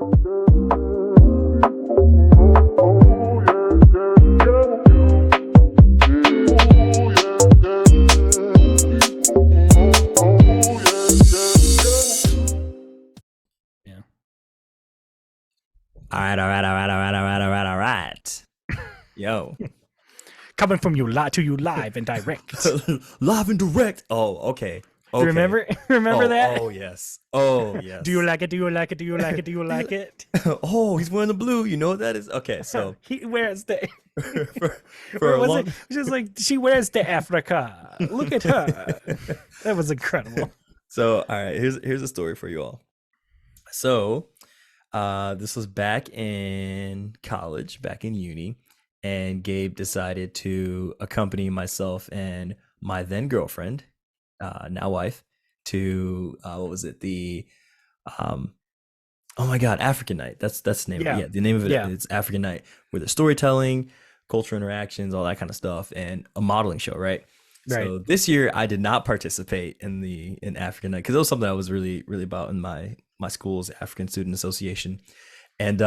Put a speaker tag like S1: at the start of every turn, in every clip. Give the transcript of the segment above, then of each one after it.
S1: All right. Yo.
S2: Coming from you to you live and direct.
S1: Live and direct. Oh, okay. Okay.
S2: Remember that?
S1: Oh, yes. Oh, yes.
S2: Do you like it? Do you like it? Do you like it? Do you like it?
S1: Oh, he's wearing the blue. You know what that is? Okay, so
S2: he wears the.
S1: for a long...
S2: it? Just like she wears the Africa. Look at her. That was incredible.
S1: So, all right, here's a story for you all. So, this was back in college, back in uni, and Gabe decided to accompany myself and my then girlfriend, now wife, to what was it? The oh my God, African Night. That's the name. Yeah, the name of it. Yeah. It's African Night, where there's storytelling, cultural interactions, all that kind of stuff, and a modeling show, right? Right. So this year I did not participate in African Night because it was something I was really about in my school's African Student Association, and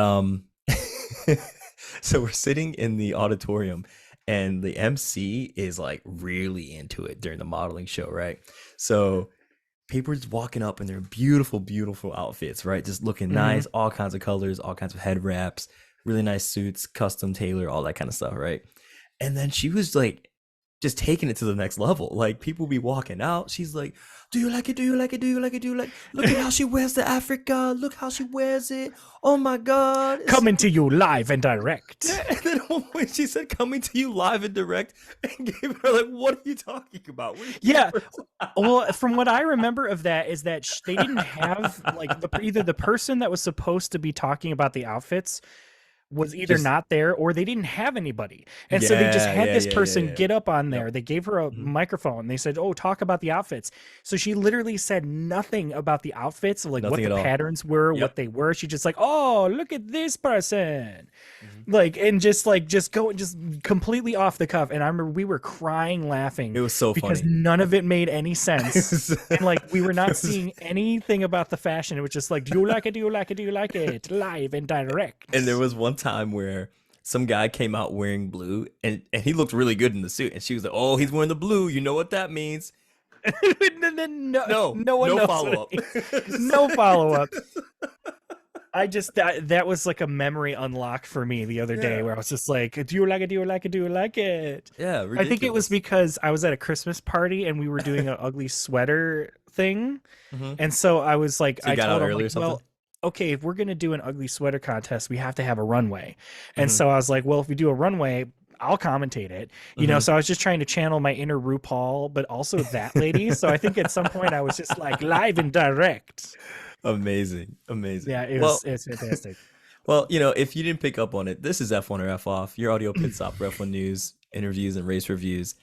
S1: so we're sitting in the auditorium, and the MC is like really into it during the modeling show, right? So people are just walking up in their beautiful outfits, right? Just looking nice, all kinds of colors, all kinds of head wraps, really nice suits, custom tailor, all that kind of stuff, right? And then she was like just taking it to the next level. Like people be walking out. She's like, do you like it? Do you like it? Do you like it? Do you like it? Look at how she wears the Africa. Look how she wears it. Oh my God. It's
S2: coming to you live and direct.
S1: And then at one point she said, coming to you live and direct. And gave her like, what are you talking about?
S2: Yeah. Well, from what I remember of that is that they didn't have like either the person that was supposed to be talking about the outfits was either not there or they didn't have anybody. And so they just had this person get up on there. They gave her a microphone. They said, oh, talk about the outfits. So she literally said nothing about the outfits, like nothing what the patterns were, what they were. She just like, oh, look at this person. Like, and just completely off the cuff. And I remember we were crying, laughing.
S1: It was so
S2: because
S1: funny.
S2: None of it made any sense. And like, we were not seeing anything about the fashion. It was just like, do you like it? Do you like it? Do you like it? Live and direct.
S1: And there was one time where some guy came out wearing blue and he looked really good in the suit, and she was like, oh, he's wearing the blue, you know what that means. no follow-up.
S2: No follow-up. I just that was like a memory unlock for me the other day where I was just like, do you like it? Do you like it? Do you like it?
S1: Yeah, ridiculous.
S2: I think it was because I was at a Christmas party and we were doing an ugly sweater thing, and so I was like,
S1: so I got out early or something.
S2: Well, okay, if we're going to do an ugly sweater contest, we have to have a runway. And so I was like, well, if we do a runway, I'll commentate it, you know? So I was just trying to channel my inner RuPaul, but also that lady. So I think at some point I was just like live and direct.
S1: Amazing.
S2: Yeah, it's fantastic.
S1: Well, you know, if you didn't pick up on it, this is F1 or F off, your audio pit stop for F1 news, interviews, and race reviews.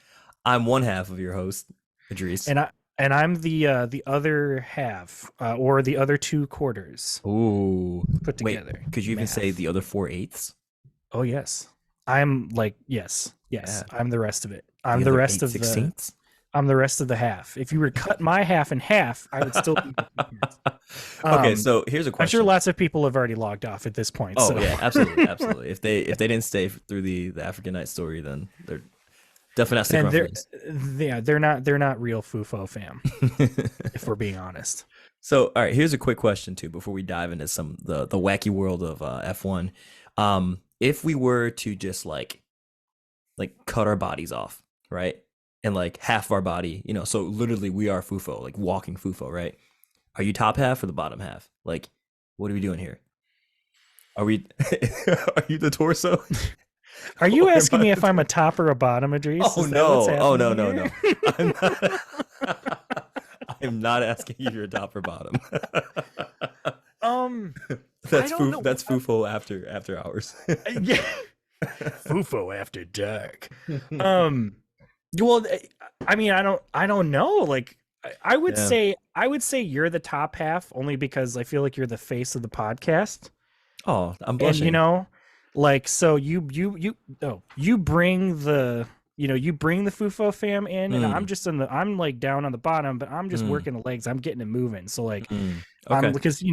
S1: I'm one half of your host, Idris.
S2: And I'm the other half, or the other 2 quarters.
S1: Ooh,
S2: put together.
S1: Wait, could you even say the other 4/8?
S2: Oh yes, I'm like yes. Yeah. I'm the rest of it. I'm the rest of
S1: 16ths?
S2: I'm the rest of the half. If you were to cut my half in half, I would still be.
S1: Okay, so here's a question.
S2: I'm sure lots of people have already logged off at this point.
S1: Oh
S2: so.
S1: Yeah, absolutely. If they didn't stay through the African Night story, then they're definitely not
S2: they're not real Fufo fam, if we're being honest.
S1: So, all right, here's a quick question too before we dive into some the wacky world of F1. If we were to just like cut our bodies off, right, and like half of our body, you know, so literally we are Fufo, like walking Fufo, right? Are you top half or the bottom half? Like, what are we doing here? Are you the torso?
S2: Are you asking me if I'm a top or a bottom, Idris?
S1: Oh no. I'm not asking you if you're a top or bottom. That's Fufo after hours.
S2: Yeah. Fufo after dark. Well, I mean, I don't know. Like, I would say you're the top half only because I feel like you're the face of the podcast.
S1: Oh, I'm blushing.
S2: And, you know, like, so you bring the Fufo fam in, and I'm just I'm like down on the bottom, but I'm just working the legs. I'm getting it moving. So like,
S1: Okay.
S2: Because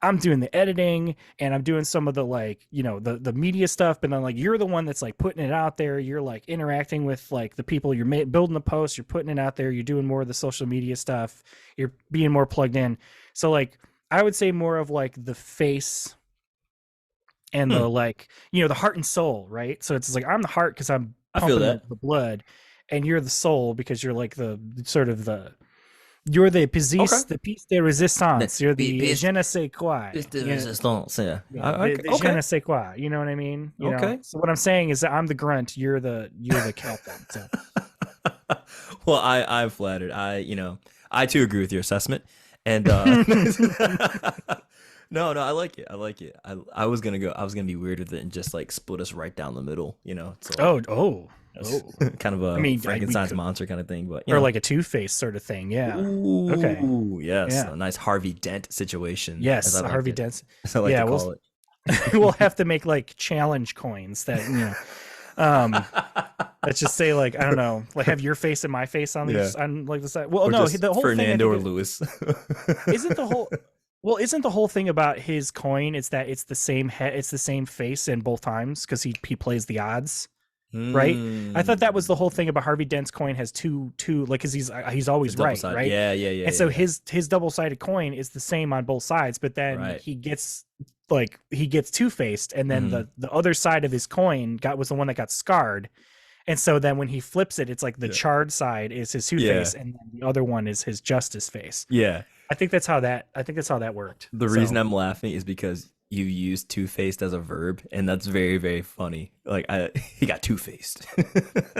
S2: I'm doing the editing and I'm doing some of the like the media stuff, but then like you're the one that's like putting it out there. You're like interacting with like the people. You're building the post. You're putting it out there. You're doing more of the social media stuff. You're being more plugged in. So like I would say more of like the face and
S1: Hmm.
S2: the like the heart and soul, right? So it's like I'm the heart because I'm
S1: I feel
S2: pumping
S1: that.
S2: the blood, and you're the soul because you're like the sort of you're
S1: Okay.
S2: the piece de
S1: The
S2: resistance. You're the
S1: pièce
S2: je ne sais quoi.
S1: pièce de résistance. Yeah.
S2: Yeah, the je
S1: Okay.
S2: ne sais quoi. You know what I mean?
S1: Okay.
S2: So what I'm saying is that I'm the grunt. You're the captain. So
S1: Well, I'm flattered. I too agree with your assessment. And no, I like it. I like it. I was gonna be weird with it and just like split us right down the middle, so like
S2: oh oh
S1: that's
S2: oh.
S1: kind of
S2: I
S1: a
S2: mean, we
S1: Frankenstein's
S2: could,
S1: monster kind of thing, but
S2: or like a Two-Face sort of thing. Yeah. Okay.
S1: ooh, yes,
S2: Yeah.
S1: a nice Harvey Dent situation, as
S2: Yes,
S1: I like
S2: Harvey
S1: to
S2: Dent.
S1: as I like to
S2: Yeah,
S1: call it.
S2: we'll have to make like challenge coins that um let's just say like I don't know, like have your face and my face on
S1: Yeah,
S2: these on like the side. Well,
S1: or
S2: no,
S1: just
S2: the whole thing I
S1: Fernando
S2: think
S1: or Lewis.
S2: isn't the whole isn't the whole thing about his coin? It's that it's the same head, it's the same face in both times because he plays the odds, right? I thought that was the whole
S1: Mm.
S2: thing about Harvey Dent's coin has two like because he's
S1: The
S2: always
S1: double
S2: right,
S1: side.
S2: right?
S1: Yeah, yeah, yeah,
S2: And
S1: yeah,
S2: so
S1: yeah.
S2: his double sided coin is the same on both sides, but then
S1: Right.
S2: he gets two faced, and then
S1: Hmm.
S2: the other side of his coin was the one that got scarred. And so then when he flips it, it's like the
S1: Yeah.
S2: charred side is his two
S1: Yeah.
S2: face, and then the other one is his justice face.
S1: Yeah.
S2: I think that's how that worked.
S1: The reason
S2: So
S1: I'm laughing is because you used two-faced as a verb, and that's very, very funny. Like he got two-faced.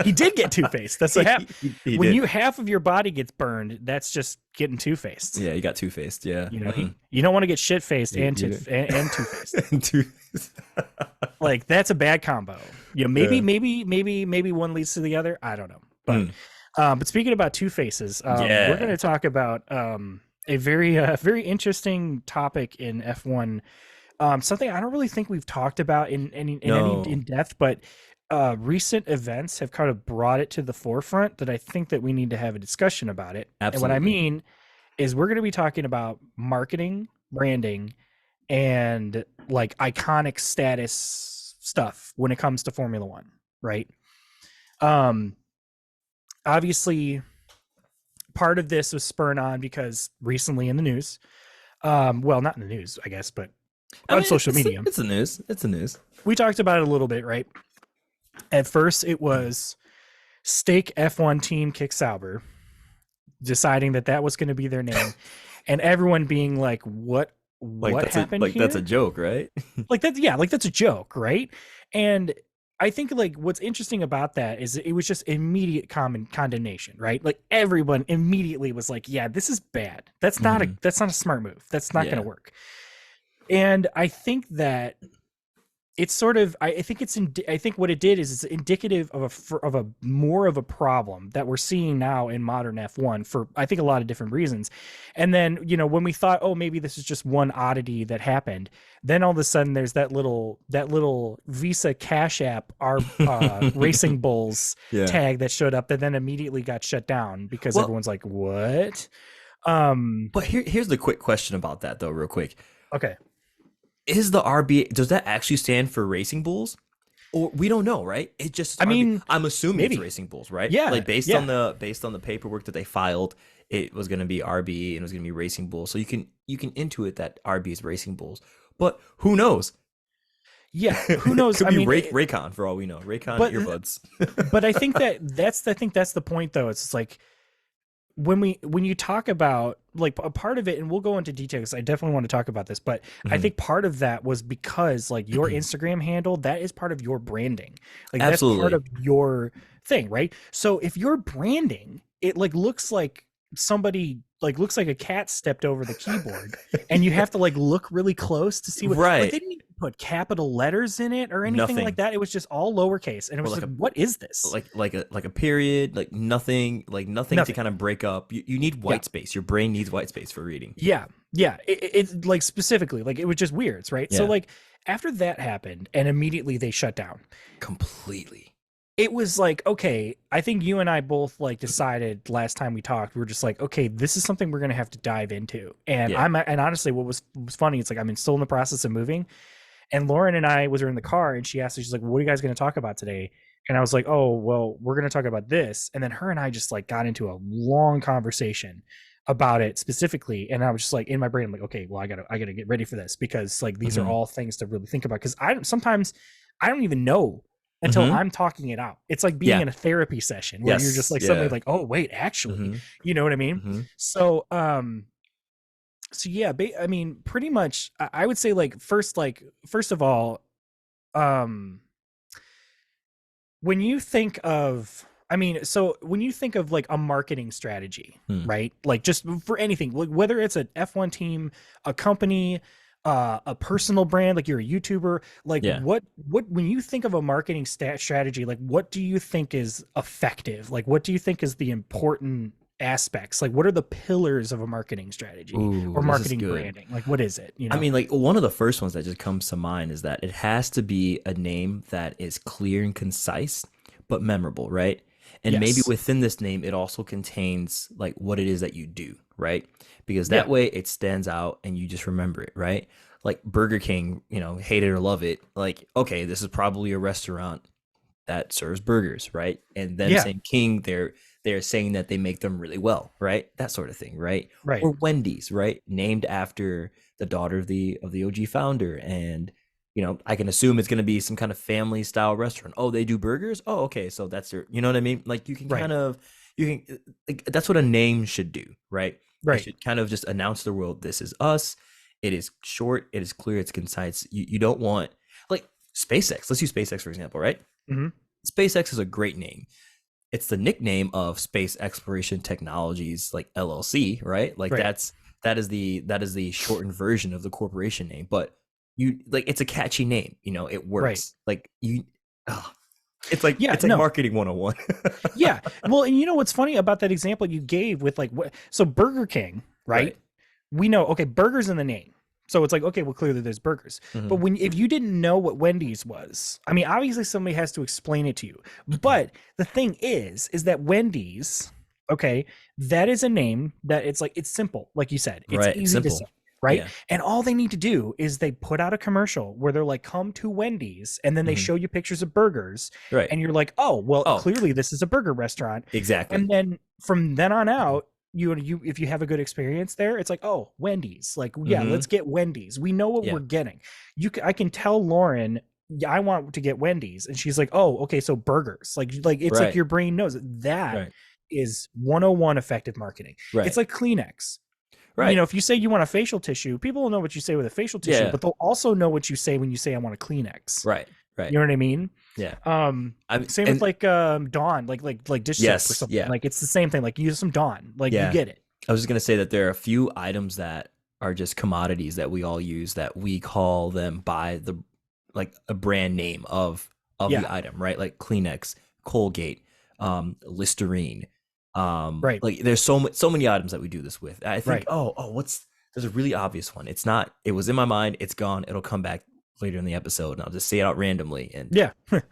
S2: he did get two faced. That's what happened.
S1: He
S2: When
S1: did.
S2: you half of your body gets burned, that's just getting two faced.
S1: Yeah, he got two-faced. Yeah.
S2: You don't want to get shit faced
S1: You,
S2: and
S1: you
S2: and two faced.
S1: two-faced.
S2: Like that's a bad combo.
S1: Yeah.
S2: Maybe one leads to the other. I don't know.
S1: Mm.
S2: But speaking about two faces, we're going
S1: Yeah.
S2: to talk about a very interesting topic in F1. Something I don't really think we've talked about in any
S1: No.
S2: in depth, but recent events have kind of brought it to the forefront that I think that we need to have a discussion about it. And what I
S1: Absolutely.
S2: mean is we're going to be talking about marketing, branding, and like iconic status stuff when it comes to Formula One, right? Um, Obviously, part of this was spurred on because recently in the news, well, not in the news, I guess, but
S1: I
S2: on
S1: mean,
S2: social media,
S1: it's the news. It's the news.
S2: we talked about it a little bit, right? At first, it was Stake F1 Team Kick Sauber deciding that that was going to be their name, and everyone being like,
S1: Like
S2: what happened here?
S1: that's a joke, right?
S2: Like that, yeah, like that's a joke, right? And I think like what's interesting about that is it was just immediate common condemnation, right? Like everyone immediately was like, yeah, this is bad. That's not
S1: Mhm.
S2: a smart move. That's not going
S1: Yeah.
S2: to work. And I think that it's sort of I think I think what it did is it's indicative of a more of a problem that we're seeing now in modern F1 for I think a lot of different reasons. And then when we thought, oh, maybe this is just one oddity that happened, then all of a sudden there's that little Visa Cash App our Racing Bulls
S1: Yeah.
S2: tag that showed up that then immediately got shut down because
S1: Well,
S2: everyone's like, what?
S1: but here's the quick question about that though, real quick.
S2: Okay.
S1: Is the RBA, does that actually stand for Racing Bulls? Or we don't know, right? It just
S2: I mean,
S1: I'm assuming it's
S2: maybe.
S1: Racing Bulls, right?
S2: Yeah,
S1: Like based
S2: yeah.
S1: on the paperwork that they filed, it was going to be RB and it was going to be Racing Bulls. So you can intuit that RB is Racing Bulls. But who knows?
S2: Yeah, who knows?
S1: Could
S2: I
S1: be
S2: mean,
S1: Raycon for all we know. Raycon
S2: but
S1: earbuds.
S2: but I think that's the point though. It's like when you talk about like a part of it, and we'll go into details. I definitely want to talk about this, but I
S1: Mhm.
S2: think part of that was because like your Instagram handle, that is part of your branding. Like that's
S1: Absolutely.
S2: part of your thing, right? So if you're branding, it like looks like somebody like looks like a cat stepped over the keyboard and you have to like look really close to see what like
S1: Right.
S2: they didn't even put capital letters in it or anything
S1: Nothing.
S2: like that. It was just all lowercase and it
S1: Or
S2: was
S1: like
S2: like,
S1: a
S2: what is this?
S1: like a period, like nothing to
S2: Nothing.
S1: kind of break up. You need white space. Your brain needs white space for reading.
S2: Yeah. It like specifically, like it was just weird, right? So
S1: Yeah.
S2: like after that happened and immediately they shut down.
S1: Completely.
S2: it was like, okay, I think you and I both like decided last time we talked, we were just like, okay, this is something we're gonna have to dive into. And
S1: Yeah.
S2: and honestly, what was funny, it's like still in the process of moving. And Lauren and I was in the car and she asked me, she's like, what are you guys gonna talk about today? And I was like, oh, well, we're gonna talk about this. And then her and I just like got into a long conversation about it specifically. And I was just like in my brain, I'm like, okay, well, I gotta get ready for this because like these are
S1: Mm-hmm.
S2: all things to really think about. Because sometimes I don't even know until
S1: Mm-hmm.
S2: I'm talking it out. It's like being
S1: Yeah.
S2: in a therapy session where you're just
S1: Yes.
S2: like suddenly
S1: Yeah.
S2: like, oh wait, actually,
S1: Mm-hmm.
S2: you know what I mean?
S1: Mm-hmm.
S2: So so yeah, I mean, pretty much, I would say first of all, um, when you think of, I mean, so when you think of like a marketing strategy,
S1: Hmm.
S2: right? Like just for anything, like whether it's an F1 team, a company, a personal brand, like you're a YouTuber, like
S1: Yeah.
S2: when you think of a marketing strategy, like what do you think is effective? Like what do you think is the important aspects? Like what are the pillars of a marketing strategy
S1: Ooh,
S2: or
S1: this is
S2: marketing
S1: good.
S2: branding? Like what is it, you
S1: I
S2: know?
S1: mean, like one of the first ones that just comes to mind is that it has to be a name that is clear and concise, but memorable, right? And maybe
S2: Yes.
S1: within this name, it also contains like what it is that you do, right? Because that
S2: Yeah.
S1: way it stands out and you just remember it, right? Like Burger King, hate it or love it. Like, okay, this is probably a restaurant that serves burgers, right? And them
S2: Yeah.
S1: saying King, they're saying that they make them really well, right? That sort of thing, right?
S2: Right.
S1: Or Wendy's, right? Named after the daughter of the OG founder, and I can assume it's going to be some kind of family style restaurant. Oh, they do burgers. Oh, okay, so that's their. You know what I mean? Like
S2: Right.
S1: you can like, that's what a name should do, right? It
S2: Right.
S1: should kind of just announce the world. This is us. It is short. It is clear. It's concise. You don't want like SpaceX. Let's use SpaceX for example, right?
S2: Hmm.
S1: SpaceX is a great name. It's the nickname of Space Exploration Technologies, like LLC, right? Like
S2: Right.
S1: that is the shortened version of the corporation name. But it's a catchy name. It
S2: Right.
S1: works. Like you, oh, it's like
S2: Yeah.
S1: it's like
S2: No.
S1: marketing 101.
S2: Yeah. Well, and you know what's funny about that example you gave with like what? So Burger King, right?
S1: Right.
S2: We know, okay, burgers in the name. So it's like, okay, well, clearly there's burgers. But
S1: Hmm.
S2: if you didn't know what Wendy's was, I mean, obviously somebody has to explain it to you. But the thing is that Wendy's, okay, that is a name that it's like it's simple, like you said, it's
S1: Right. It's
S2: easy to say,
S1: simple.
S2: right?
S1: Yeah.
S2: And all they need to do is they put out a commercial where they're like, come to Wendy's, and then they
S1: Hmm.
S2: show you pictures of burgers,
S1: Right.
S2: and you're like, oh, well,
S1: Oh,
S2: clearly this is a burger restaurant.
S1: exactly.
S2: And then from then on out, you if you have a good experience there, it's like, oh, Wendy's, like, yeah,
S1: Hmm.
S2: let's get Wendy's, we know what
S1: Yeah.
S2: we're getting. I can tell Lauren, yeah, I want to get Wendy's, and she's like, oh, okay, so burgers, like it's like
S1: Right.
S2: your brain knows it. That
S1: Right.
S2: is 101 effective marketing. It's
S1: Right.
S2: like Kleenex.
S1: Right.
S2: If you say you want a facial tissue, people will know what you say with a facial tissue,
S1: Yeah.
S2: but they'll also know what you say when you say I want a Kleenex.
S1: Right. Right.
S2: You know what I mean?
S1: Yeah.
S2: Same with
S1: And
S2: like Dawn, like dish soap or
S1: yes.
S2: something.
S1: Yeah.
S2: Like it's the same thing. Like use some Dawn. Like you
S1: Yeah.
S2: get it.
S1: I was just gonna say that there are a few items that are just commodities that we all use that we call them by the like a brand name of
S2: Yeah.
S1: the item, right? Like Kleenex, Colgate, Listerine.
S2: Right.
S1: Like there's so many items that we do this with. I think,
S2: Right.
S1: what's there's a really obvious one. It's not. It was in my mind. It's gone. It'll come back later in the episode, and I'll just say it out randomly. And
S2: Yeah. Well,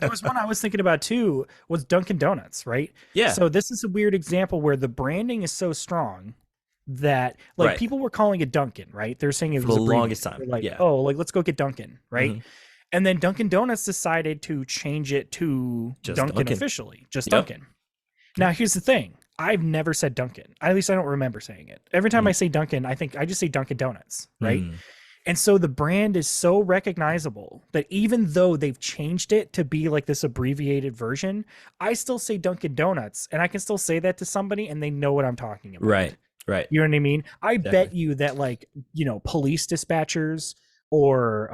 S2: there was one I was thinking about too, was Dunkin' Donuts, right?
S1: yeah,
S2: So this is a weird example where the branding is so strong that like
S1: right.
S2: people were calling it Dunkin', right? They're saying it
S1: For
S2: was
S1: the longest
S2: abbreviated.
S1: time,
S2: They're like,
S1: yeah.
S2: oh, like let's go get Dunkin', right?
S1: Hmm.
S2: And then Dunkin' Donuts decided to change it to
S1: Just
S2: Dunkin'
S1: Dunkin'.
S2: officially, just
S1: Yep.
S2: Dunkin'. Now here's the thing. I've never said Dunkin'. At least I don't remember saying it. Every time I say Dunkin', I think I just say Dunkin' Donuts, right?
S1: Mm.
S2: And so the brand is so recognizable that even though they've changed it to be like this abbreviated version, I still say Dunkin' Donuts, and I can still say that to somebody and they know what I'm talking about.
S1: Right. Right.
S2: You know what I mean? I bet
S1: Exactly.
S2: you that like, police dispatchers or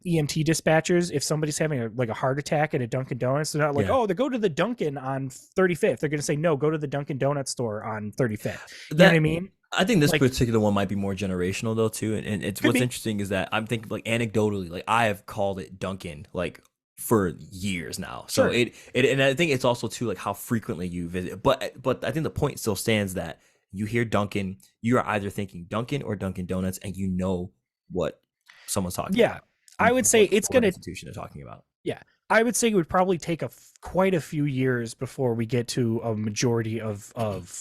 S2: EMT dispatchers, if somebody's having a heart attack at a Dunkin' Donuts, they're not like,
S1: Yeah.
S2: oh, they go to the Dunkin' on 35th. They're going to say, no, go to the Dunkin' Donut store on 35th. You know what I
S1: That
S2: mean?
S1: I think this
S2: Like,
S1: particular one might be more generational though too, and it's
S2: could
S1: what's
S2: be.
S1: interesting is that I'm thinking like anecdotally, like I have called it Dunkin' like for years now. So
S2: Sure.
S1: it and I think it's also too like how frequently you visit. But I think the point still stands that you hear Dunkin', you are either thinking Dunkin' or Dunkin' Donuts, and you know what someone's talking
S2: Yeah.
S1: about. You
S2: I would
S1: know
S2: say
S1: what
S2: it's
S1: store
S2: going
S1: and
S2: to
S1: institution they're talking about.
S2: Yeah. I would say it would probably take quite a few years before we get to a majority of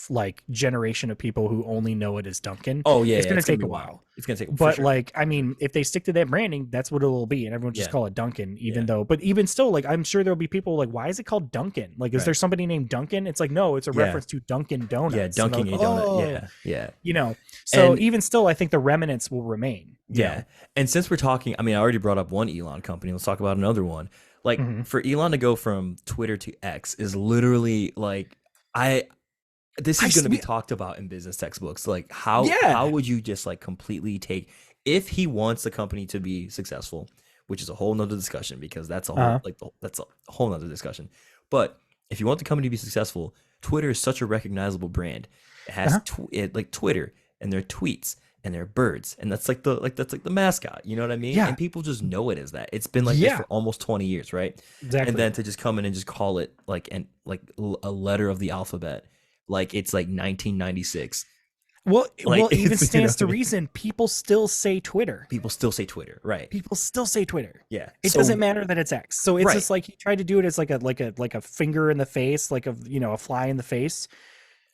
S2: like generation of people who only know it as Dunkin'.
S1: Oh yeah,
S2: It's
S1: yeah,
S2: going
S1: it's
S2: to
S1: gonna
S2: take
S1: be
S2: a
S1: a while.
S2: while.
S1: It's gonna take for
S2: But
S1: sure.
S2: like, I mean, if they stick to that branding, that's what it'll be, and everyone just
S1: Yeah,
S2: call it Dunkin'. Even
S1: yeah,
S2: though, but even still, like, I'm sure there'll be people like, why is it called Dunkin'? Like, is there
S1: right.
S2: somebody named Dunkin'? It's like, no, it's a
S1: Yeah,
S2: reference to Dunkin'
S1: yeah,
S2: Donuts, and they're
S1: dunking
S2: like,
S1: a donut.
S2: oh,
S1: Yeah, yeah,
S2: you know. So
S1: and
S2: even still, I think the remnants will remain. You
S1: yeah,
S2: know.
S1: and since we're talking, I mean, I already brought up one Elon company. Let's talk about another one. Like
S2: Hmm.
S1: for Elon to go from Twitter to X is literally like I this
S2: I
S1: is going
S2: s-
S1: to be
S2: we-
S1: talked about in business textbooks. Like how
S2: yeah.
S1: would you just like completely take if he wants the company to be successful, which is a whole nother discussion because that's a whole
S2: Uh-huh.
S1: like that's a whole nother discussion. But if you want the company to be successful, Twitter is such a recognizable brand. It has
S2: Uh-huh.
S1: like Twitter and their tweets and their birds, and that's like the mascot. You know what I mean?
S2: Yeah.
S1: And people just know it as that. It's been like this
S2: Yeah.
S1: for almost 20 years, right? And
S2: Exactly.
S1: then to just come in and just call it like a letter of the alphabet like it's like 1996. Like
S2: Well, it even
S1: it's you know
S2: stands
S1: what I
S2: to
S1: mean?
S2: reason. People still say Twitter.
S1: People still say Twitter, right?
S2: People still say Twitter.
S1: Yeah.
S2: It
S1: So
S2: doesn't matter that it's X. So it's
S1: right.
S2: just like he tried to do it as like a finger in the face, like a fly in the face.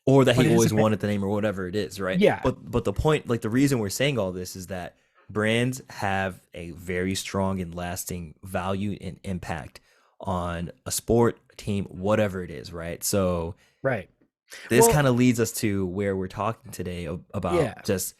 S1: Or that he
S2: But it
S1: always
S2: doesn't matter.
S1: wanted the name or whatever it is, right?
S2: Yeah.
S1: But the point, like the reason we're saying all this is that brands have a very strong and lasting value and impact on a sport, a team, whatever it is, right? So
S2: Right.
S1: this
S2: Well,
S1: kind of leads us to where we're talking today about
S2: yeah.
S1: just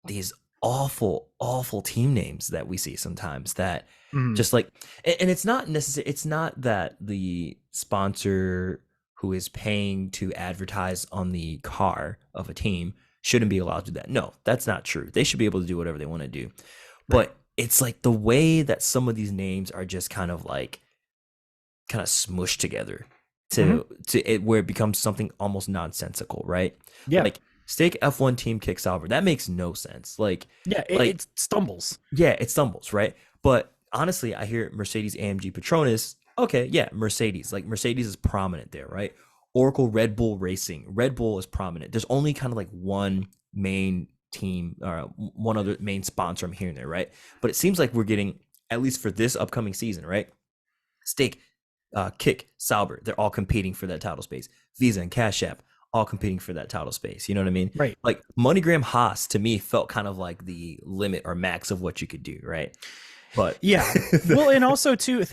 S1: these awful, awful team names that we see sometimes that
S2: Mm,
S1: just like, and it's not necessary. It's not that the sponsor who is paying to advertise on the car of a team shouldn't be allowed to do that. No, that's not true. They should be able to do whatever they want to do.
S2: right.
S1: But it's like the way that some of these names are just kind of smushed together
S2: Hmm.
S1: to it where it becomes something almost nonsensical, right?
S2: Yeah.
S1: Like stake F1 team kick Sauber. That makes no sense.
S2: Yeah. It,
S1: Like
S2: it stumbles.
S1: yeah, it stumbles, right? But honestly, I hear Mercedes AMG Petronas. Okay, yeah, Mercedes. Like Mercedes is prominent there, right? Oracle Red Bull Racing. Red Bull is prominent. There's only kind of like one main team or one other main sponsor I'm hearing there, right? But it seems like we're getting at least for this upcoming season, right? Stake, Kick, Sauber, they're all competing for that title space. Visa and Cash App, all competing for that title space. You know what I mean?
S2: Right.
S1: Like MoneyGram Haas to me felt kind of like the limit or max of what you could do, right? But
S2: Yeah. Well, and also too, if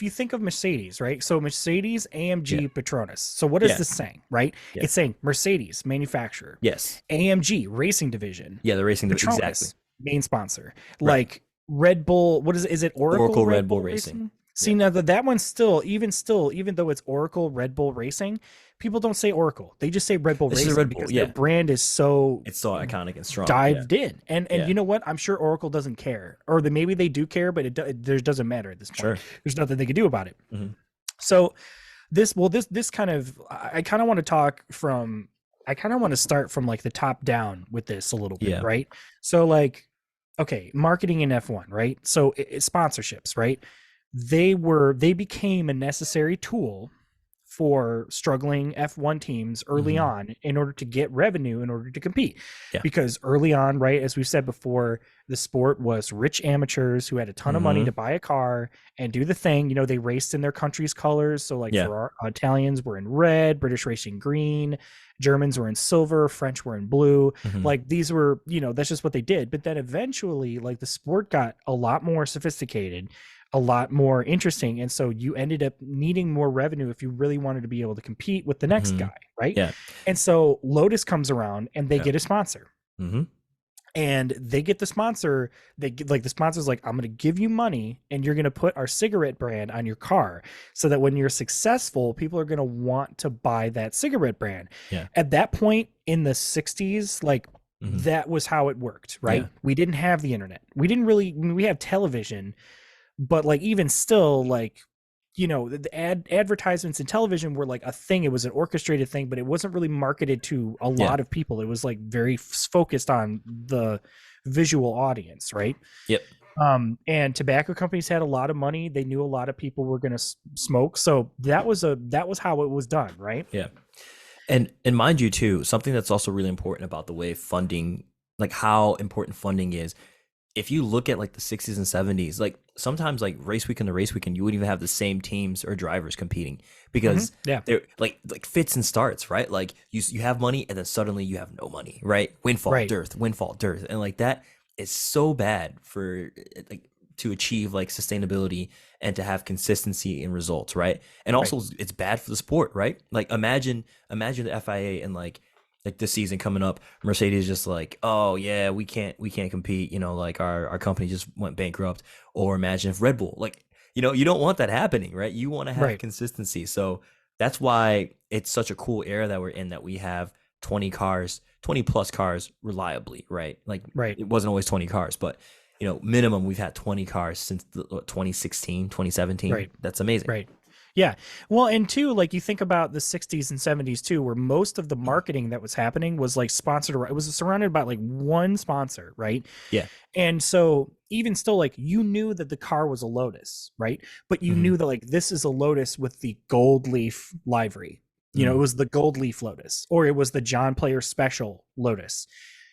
S2: you think of Mercedes, right? So Mercedes,
S1: yeah,
S2: AMG, Petronas. So what is
S1: yeah,
S2: this saying, right?
S1: yeah,
S2: It's saying Mercedes, manufacturer,
S1: yes,
S2: AMG, racing division,
S1: yeah, the racing exactly.
S2: Petronas, main sponsor.
S1: Right.
S2: Like Red Bull, what is it? Is it Oracle
S1: Oracle
S2: Red
S1: Red Bull
S2: Bull
S1: Racing.
S2: Racing? See,
S1: Yeah,
S2: now that one's even though it's Oracle Red Bull Racing, people don't say Oracle. They just say Red Bull
S1: this is a
S2: Racing
S1: Red Bull.
S2: because their
S1: Yeah,
S2: brand is so
S1: it's so iconic and strong. Yeah,
S2: dived in. And
S1: yeah,
S2: you know what? I'm sure Oracle doesn't care, or maybe they do care, but it doesn't matter at this point.
S1: sure.
S2: There's nothing they can do about it.
S1: Hmm.
S2: So this kind of I kind of want to start from like the top down with this a little bit,
S1: Yeah.
S2: right? So like, okay, marketing in F1, right? So sponsorships, right? They became a necessary tool for struggling F1 teams early
S1: Hmm.
S2: on in order to get revenue in order to compete.
S1: Yeah.
S2: Because early on, right, as we've said before, the sport was rich amateurs who had a ton of money
S1: Hmm.
S2: to buy a car and do the thing. You know, they raced in their country's colors. So, like
S1: Yeah.
S2: for our Italians were in red, British racing green, Germans were in silver, French were in blue.
S1: Hmm.
S2: Like these were, that's just what they did. But then eventually, like the sport got a lot more sophisticated, a lot more interesting, and so you ended up needing more revenue if you really wanted to be able to compete with the next
S1: Hmm.
S2: guy, right?
S1: Yeah.
S2: And so Lotus comes around and they
S1: Yeah.
S2: get a sponsor,
S1: Hmm.
S2: and they get the sponsor. They get, like, the sponsor's like, I'm going to give you money and you're going to put our cigarette brand on your car so that when you're successful, people are going to want to buy that cigarette brand.
S1: Yeah.
S2: At that point in the 60s, like,
S1: Hmm.
S2: that was how it worked,
S1: Yeah.
S2: right? We didn't have the internet. We have television, but like even still, like, the advertisements in television were like a thing. It was an orchestrated thing, but it wasn't really marketed to a
S1: Yeah.
S2: lot of people. It was like very focused on the visual audience, right?
S1: Yep.
S2: And tobacco companies had a lot of money. They knew a lot of people were going to smoke, so that was how it was done, right?
S1: Yeah. And mind you too, something that's also really important about the way funding, like how important funding is. if you look at like the 60s and 70s, like sometimes like race weekend to race weekend, you wouldn't even have the same teams or drivers competing because
S2: Yeah.
S1: they're like fits and starts, right? Like you have money and then suddenly you have no money, right?
S2: Right.
S1: Windfall, dearth, and like that is so bad for like to achieve like sustainability and to have consistency in results, right? And
S2: Right.
S1: also it's bad for the sport, right? Like imagine the FIA and like this season coming up, Mercedes just like, oh yeah, we can't compete, like our company just went bankrupt. Or imagine if Red Bull, like, you don't want that happening, right? You want to have
S2: Right.
S1: consistency. So that's why it's such a cool era that we're in, that we have 20 plus cars reliably, right? Like
S2: Right.
S1: it wasn't always 20 cars, but minimum we've had 20 cars since 2016, 2017.
S2: Right.
S1: That's amazing.
S2: Right. Yeah. Well, and two, like you think about the 60s and 70s too, where most of the marketing that was happening was like sponsored, it was surrounded by like one sponsor, right?
S1: Yeah.
S2: And so even still, like you knew that the car was a Lotus, right? But you
S1: Mhm.
S2: knew that like this is a Lotus with the gold leaf livery. You know, it
S1: Mhm.
S2: was the gold leaf Lotus, or it was the John Player Special Lotus.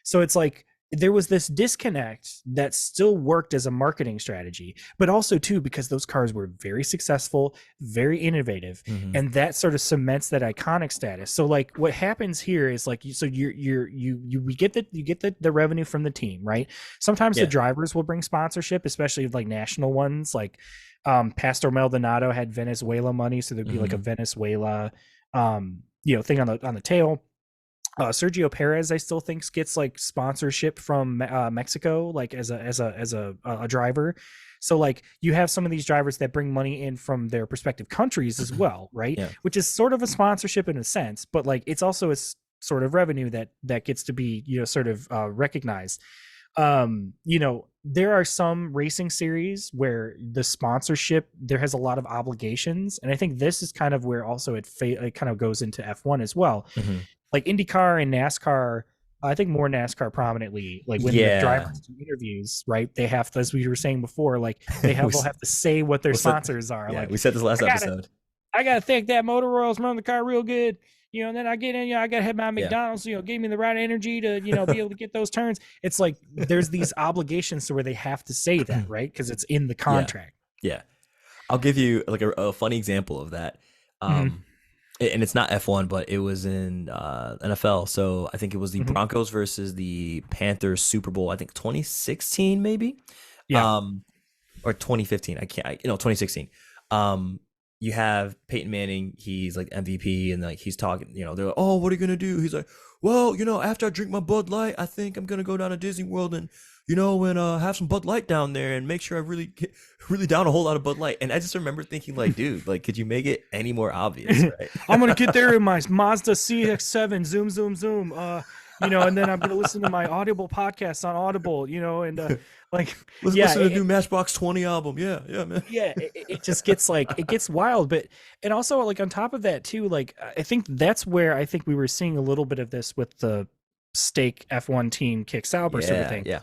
S2: So it's like there was this disconnect that still worked as a marketing strategy, but also too because those cars were very successful, very innovative,
S1: Mhm.
S2: and that sort of cements that iconic status. So like what happens here is like so we get the revenue from the team, right? Sometimes the
S1: Yeah.
S2: drivers will bring sponsorship, especially like national ones. Like Pastor Maldonado had Venezuela money, so there'd be like a
S1: Mhm.
S2: Venezuela thing on the tail. Sergio Perez, I still think gets like sponsorship from Mexico, like as a driver. So like you have some of these drivers that bring money in from their respective countries as well, right?
S1: Yeah.
S2: Which is sort of a sponsorship in a sense, but like it's also a sort of revenue that gets to be sort of recognized. There are some racing series where the sponsorship there has a lot of obligations, and I think this is kind of where also it kind of goes into F1 as well,
S1: Mhm.
S2: like IndyCar and NASCAR. I think more NASCAR prominently, like when the
S1: Yeah.
S2: drivers do interviews, right? They have to, as we were saying before, like
S1: we,
S2: they'll have to say what their
S1: we said,
S2: sponsors are.
S1: yeah,
S2: Like,
S1: we said this last
S2: I gotta,
S1: episode.
S2: I gotta think that Motor Royals run the car real good, and then I get in, I gotta have my
S1: Yeah.
S2: McDonald's, give me the right energy to, be able to get those turns. It's like there's these obligations to where they have to say that, right? Because it's in the
S1: Yeah.
S2: contract.
S1: Yeah. I'll give you like a funny example of that.
S2: Mm-hmm.
S1: And it's not F1, but it was in NFL. So I think it was the
S2: Mm-hmm.
S1: Broncos versus the Panthers Super Bowl. I think 2016 maybe,
S2: Yeah.
S1: um, or 2015. 2016. Um, you have Peyton Manning. He's like MVP, and like he's talking. They're like, "Oh, what are you gonna do?" He's like, "Well, after I drink my Bud Light, I think I'm gonna go down to Disney World and have some Bud Light down there and make sure I really down a whole lot of Bud Light." And I just remember thinking, like, dude, like, could you make it any more obvious, right?
S2: I'm gonna get there in my Mazda CX-7, zoom, zoom, zoom. And then I'm gonna listen to my Audible podcast on Audible, and like,
S1: Let's
S2: yeah,
S1: listen to the new Matchbox 20 album. Yeah, yeah, man.
S2: yeah, it just gets like it gets wild. But and also like on top of that too, like I think that's where I think we were seeing a little bit of this with the stake F1 team Kick Sauber sort of
S1: Yeah,
S2: thing.
S1: yeah.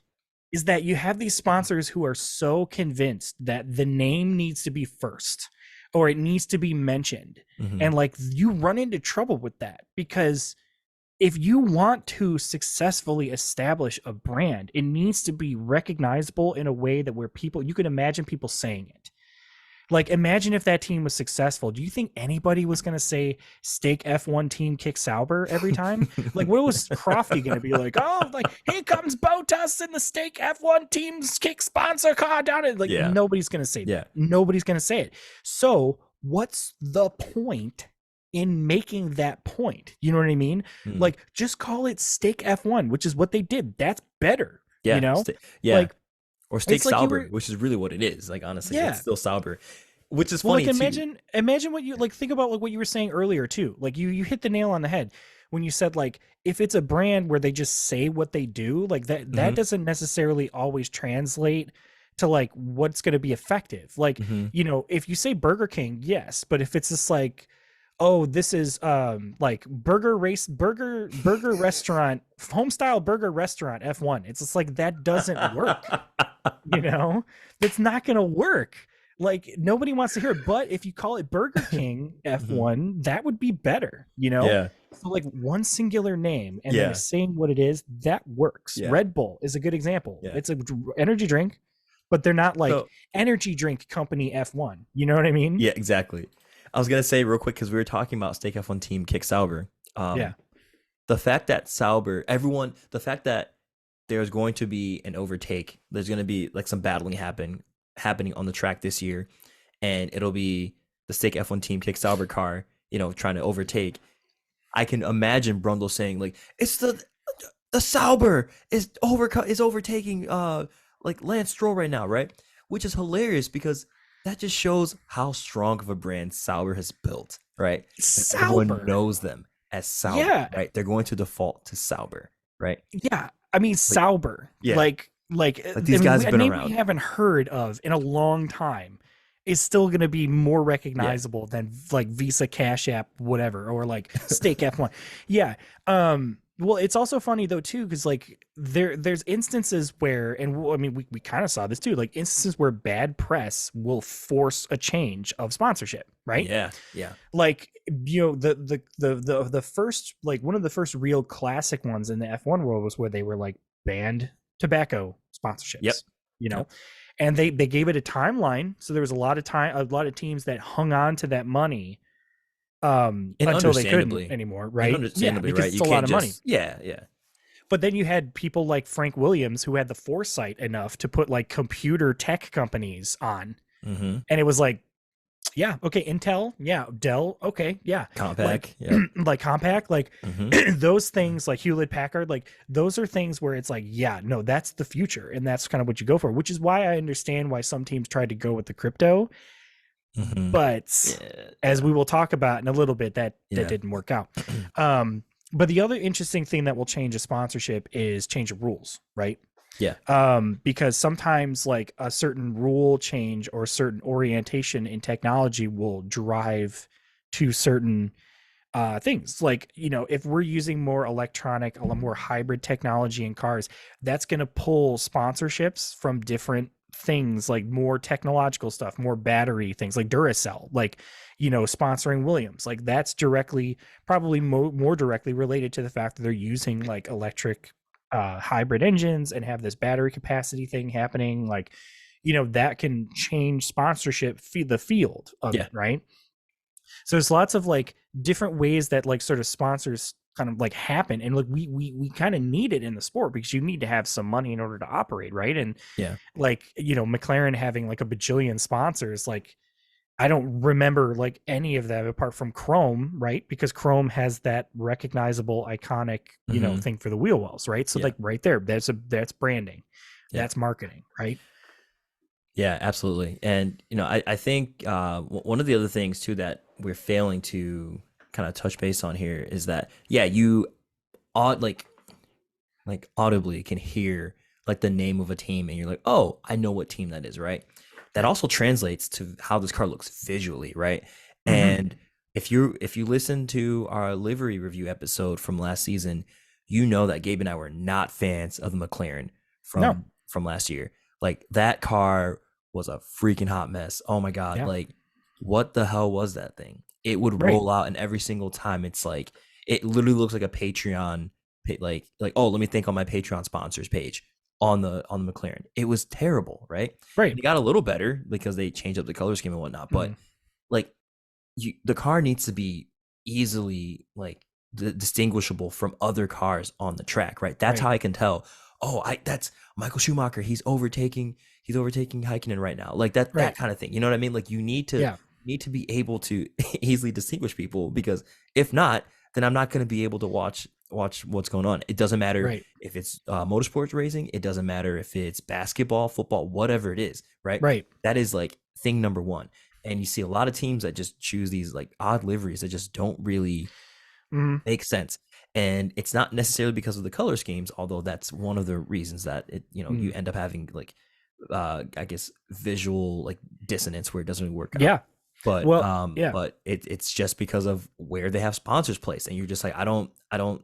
S2: Is that you have these sponsors who are so convinced that the name needs to be first or it needs to be mentioned.
S1: Mhm.
S2: And like you run into trouble with that because if you want to successfully establish a brand, it needs to be recognizable in a way that where you can imagine people saying it. Like, imagine if that team was successful. Do you think anybody was going to say stake F1 team Kick Sauber every time? Like, what was Crofty going to be like? Oh, like, here comes Botas and the stake F1 team's kick sponsor car down it. Like,
S1: Yeah,
S2: nobody's going to say
S1: yeah.
S2: that. Nobody's going to say it. So, what's the point in making that point? You know what I mean?
S1: Mm.
S2: Like, just call it stake F1, which is what they did. That's better.
S1: Yeah, yeah.
S2: Like,
S1: Or steak
S2: it's like
S1: Sauber, which is really what it is. Like, honestly,
S2: yeah.
S1: it's still Sauber, which is
S2: Well,
S1: funny
S2: like
S1: too.
S2: imagine what you like. Think about like what you were saying earlier too. Like you hit the nail on the head when you said like if it's a brand where they just say what they do, like that
S1: Mhm.
S2: doesn't necessarily always translate to like what's going to be effective. Like
S1: Mhm.
S2: if you say Burger King, yes, but if it's just like oh this is like burger restaurant home style burger restaurant F1, it's just like that doesn't work. It's not going to work. Like nobody wants to hear it. But if you call it Burger King
S1: Mhm.
S2: F1, that would be better, you know?
S1: Yeah.
S2: So like one singular name and then
S1: Yeah.
S2: it's saying what it is, that works.
S1: Yeah.
S2: Red Bull is a good example.
S1: Yeah.
S2: It's a energy drink, but they're not like
S1: So
S2: energy drink company F1. You know what I mean?
S1: yeah, exactly. I was gonna say real quick because we were talking about Steak F1 team Kick Sauber.
S2: Yeah.
S1: Um, the fact that Sauber, the fact that there's going to be an overtake, there's going to be like some battling happening on the track this year, and it'll be the Steak F1 team Kick Sauber car, trying to overtake. I can imagine Brundle saying like, "It's the Sauber is overtaking like Lance Stroll right now, right?" Which is hilarious because that just shows how strong of a brand Sauber has built, right? And everyone
S2: Sauber.
S1: knows them as Sauber,
S2: Yeah.
S1: right? They're going to default to Sauber, right?
S2: Yeah. I mean
S1: Like,
S2: Sauber.
S1: yeah, like
S2: I
S1: these
S2: mean
S1: guys have
S2: a
S1: been
S2: name we
S1: around.
S2: haven't heard of in a long time is still going to be more
S1: Yeah,
S2: recognizable than like Visa Cash App whatever or like Stake F1. Yeah. Well, it's also funny though too cuz like there's instances where I mean we kind of saw this too, like instances where bad press will force a change of sponsorship, right?
S1: yeah, yeah.
S2: Like the first, like one of the first real classic ones in the F1 world was where they were like banned tobacco
S1: Yep,
S2: sponsorships, you know.
S1: yep.
S2: And they gave it a timeline, so there was a lot of teams that hung on to that money
S1: And
S2: until they couldn't
S1: understandably,
S2: anymore, right? Yeah, because
S1: right?
S2: it's
S1: You
S2: a lot
S1: can't
S2: of money.
S1: just, yeah, yeah.
S2: But then you had people like Frank Williams who had the foresight enough to put like computer tech companies on,
S1: Mm-hmm.
S2: and it was like, yeah, okay, Intel, yeah, Dell, okay, yeah, like
S1: Compact, yep.
S2: like Compaq, like
S1: Mm-hmm.
S2: those things, like Hewlett Packard, like those are things where it's like, yeah, no, that's the future, and that's kind of what you go for, which is why I understand why some teams tried to go with the crypto,
S1: Mm-hmm.
S2: but
S1: Yeah,
S2: as we will talk about in a little bit, that
S1: yeah,
S2: didn't work out. But the other interesting thing that will change a sponsorship is change of rules, right?
S1: yeah.
S2: Because sometimes like a certain rule change or certain orientation in technology will drive to certain things, like, you know, if we're using more electronic, a lot more hybrid technology in cars, that's going to pull sponsorships from different things, like more technological stuff, more battery things like Duracell, like, you know, sponsoring Williams, like that's directly, probably more directly related to the fact that they're using like electric hybrid engines and have this battery capacity thing happening, like, you know, that can change sponsorship the field of
S1: Yeah.
S2: it, right? So there's lots of like different ways that like sort of sponsors kind of like happen, and like we kind of need it in the sport because you need to have some money in order to operate, right? And
S1: Yeah.
S2: like, you know, McLaren having like a bajillion sponsors, like I don't remember like any of them apart from Chrome, right? Because Chrome has that recognizable, iconic, you know,
S1: Mm-hmm.
S2: thing for the wheel wells, right? So
S1: Yeah.
S2: like right there, that's branding,
S1: Yeah.
S2: that's marketing, right?
S1: Yeah, absolutely. And I think one of the other things too that we're failing to kind of touch base on here is that yeah, you odd like audibly can hear like the name of a team and you're like, "Oh, I know what team that is," right? That also translates to how this car looks visually, right?
S2: Mm-hmm.
S1: And if you listen to our livery review episode from last season, you know that Gabe and I were not fans of the McLaren
S2: No.
S1: from last year. Like that car was a freaking hot mess. Oh my god,
S2: Yeah.
S1: like what the hell was that thing? It would
S2: Right.
S1: roll out and every single time it's like it literally looks like a Patreon like oh, let me think on my Patreon sponsors page on the McLaren. It was terrible, right?
S2: Right.
S1: It got a little better because they changed up the color scheme and whatnot, but
S2: Mm-hmm.
S1: like the car needs to be easily like distinguishable from other cars on the track, right? That's
S2: Right.
S1: how I can tell. Oh, I that's Michael Schumacher. He's overtaking Heikkinen right now. Like that
S2: Right.
S1: kind of thing. You know what I mean? Like you
S2: Yeah.
S1: need to be able to easily distinguish people because if not, then I'm not going to be able to watch what's going on. It doesn't matter
S2: Right.
S1: if it's motorsports racing. It doesn't matter if it's basketball, football, whatever it is, right?
S2: Right.
S1: That is like thing number one. And you see a lot of teams that just choose these like odd liveries that just don't really
S2: Mm-hmm.
S1: make sense. And it's not necessarily because of the color schemes, although that's one of the reasons that it, you end up having like I guess visual like dissonance where it doesn't really work out.
S2: Yeah. Well, yeah.
S1: But it's just because of where they have sponsors placed, and you're just like, I don't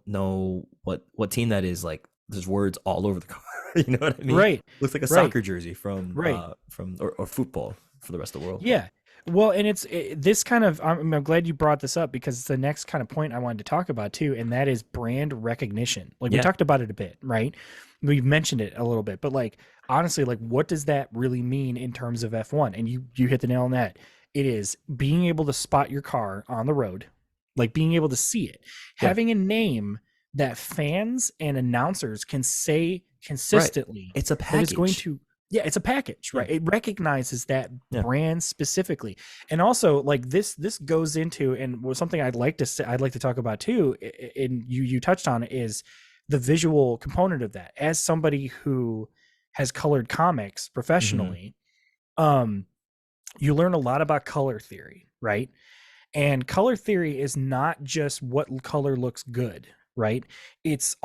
S1: know what team that is like there's words all over the car. You know what I mean?
S2: Right.
S1: Looks like a
S2: Right.
S1: soccer jersey
S2: Right.
S1: from or football for the rest of the world.
S2: Yeah. Well, and this kind of, I'm glad you brought this up because it's the next kind of point I wanted to talk about too, and that is brand recognition. Like we
S1: Yeah.
S2: talked about it a bit, right? We've mentioned it a little bit, but like honestly, like what does that really mean in terms of F1? And you hit the nail on that. It is being able to spot your car on the road, like being able to see it,
S1: Yeah.
S2: having a name that fans and announcers can say
S1: Right.
S2: consistently
S1: It's a
S2: that is going
S1: package.
S2: to, yeah, it's a package,
S1: Yeah.
S2: right? It recognizes that
S1: Yeah.
S2: brand specifically. And also like this goes into, and was something I'd like to say, I'd like to talk about too, and you touched on it, is the visual component of that. As somebody who has colored comics
S1: Hmm.
S2: professionally, um you learn a lot about color theory, right? And color theory is not just what color looks good, right? It's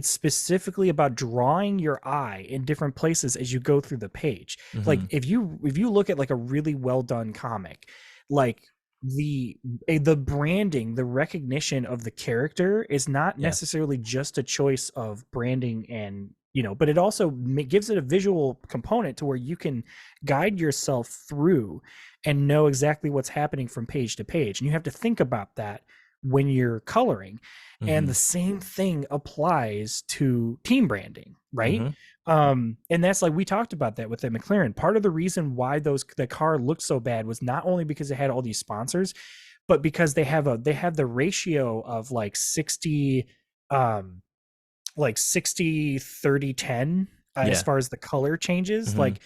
S2: specifically about drawing your eye in different places as you go through the page. Like
S1: Hmm.
S2: if you look at like a really well done comic, like the the branding, the recognition of the character is not
S1: Yeah.
S2: necessarily just a choice of branding, and but it also gives it a visual component to where you can guide yourself through and know exactly what's happening from page to page. And you have to think about that when you're coloring. And the
S1: Hmm.
S2: same thing applies to team branding, right?
S1: Hmm.
S2: And that's like we talked about that with the McLaren. Part of the reason why the car looked so bad was not only because it had all these sponsors, but because they have the ratio of um like 60 30 10 as
S1: Yeah.
S2: far as the color changes.
S1: Hmm.
S2: Like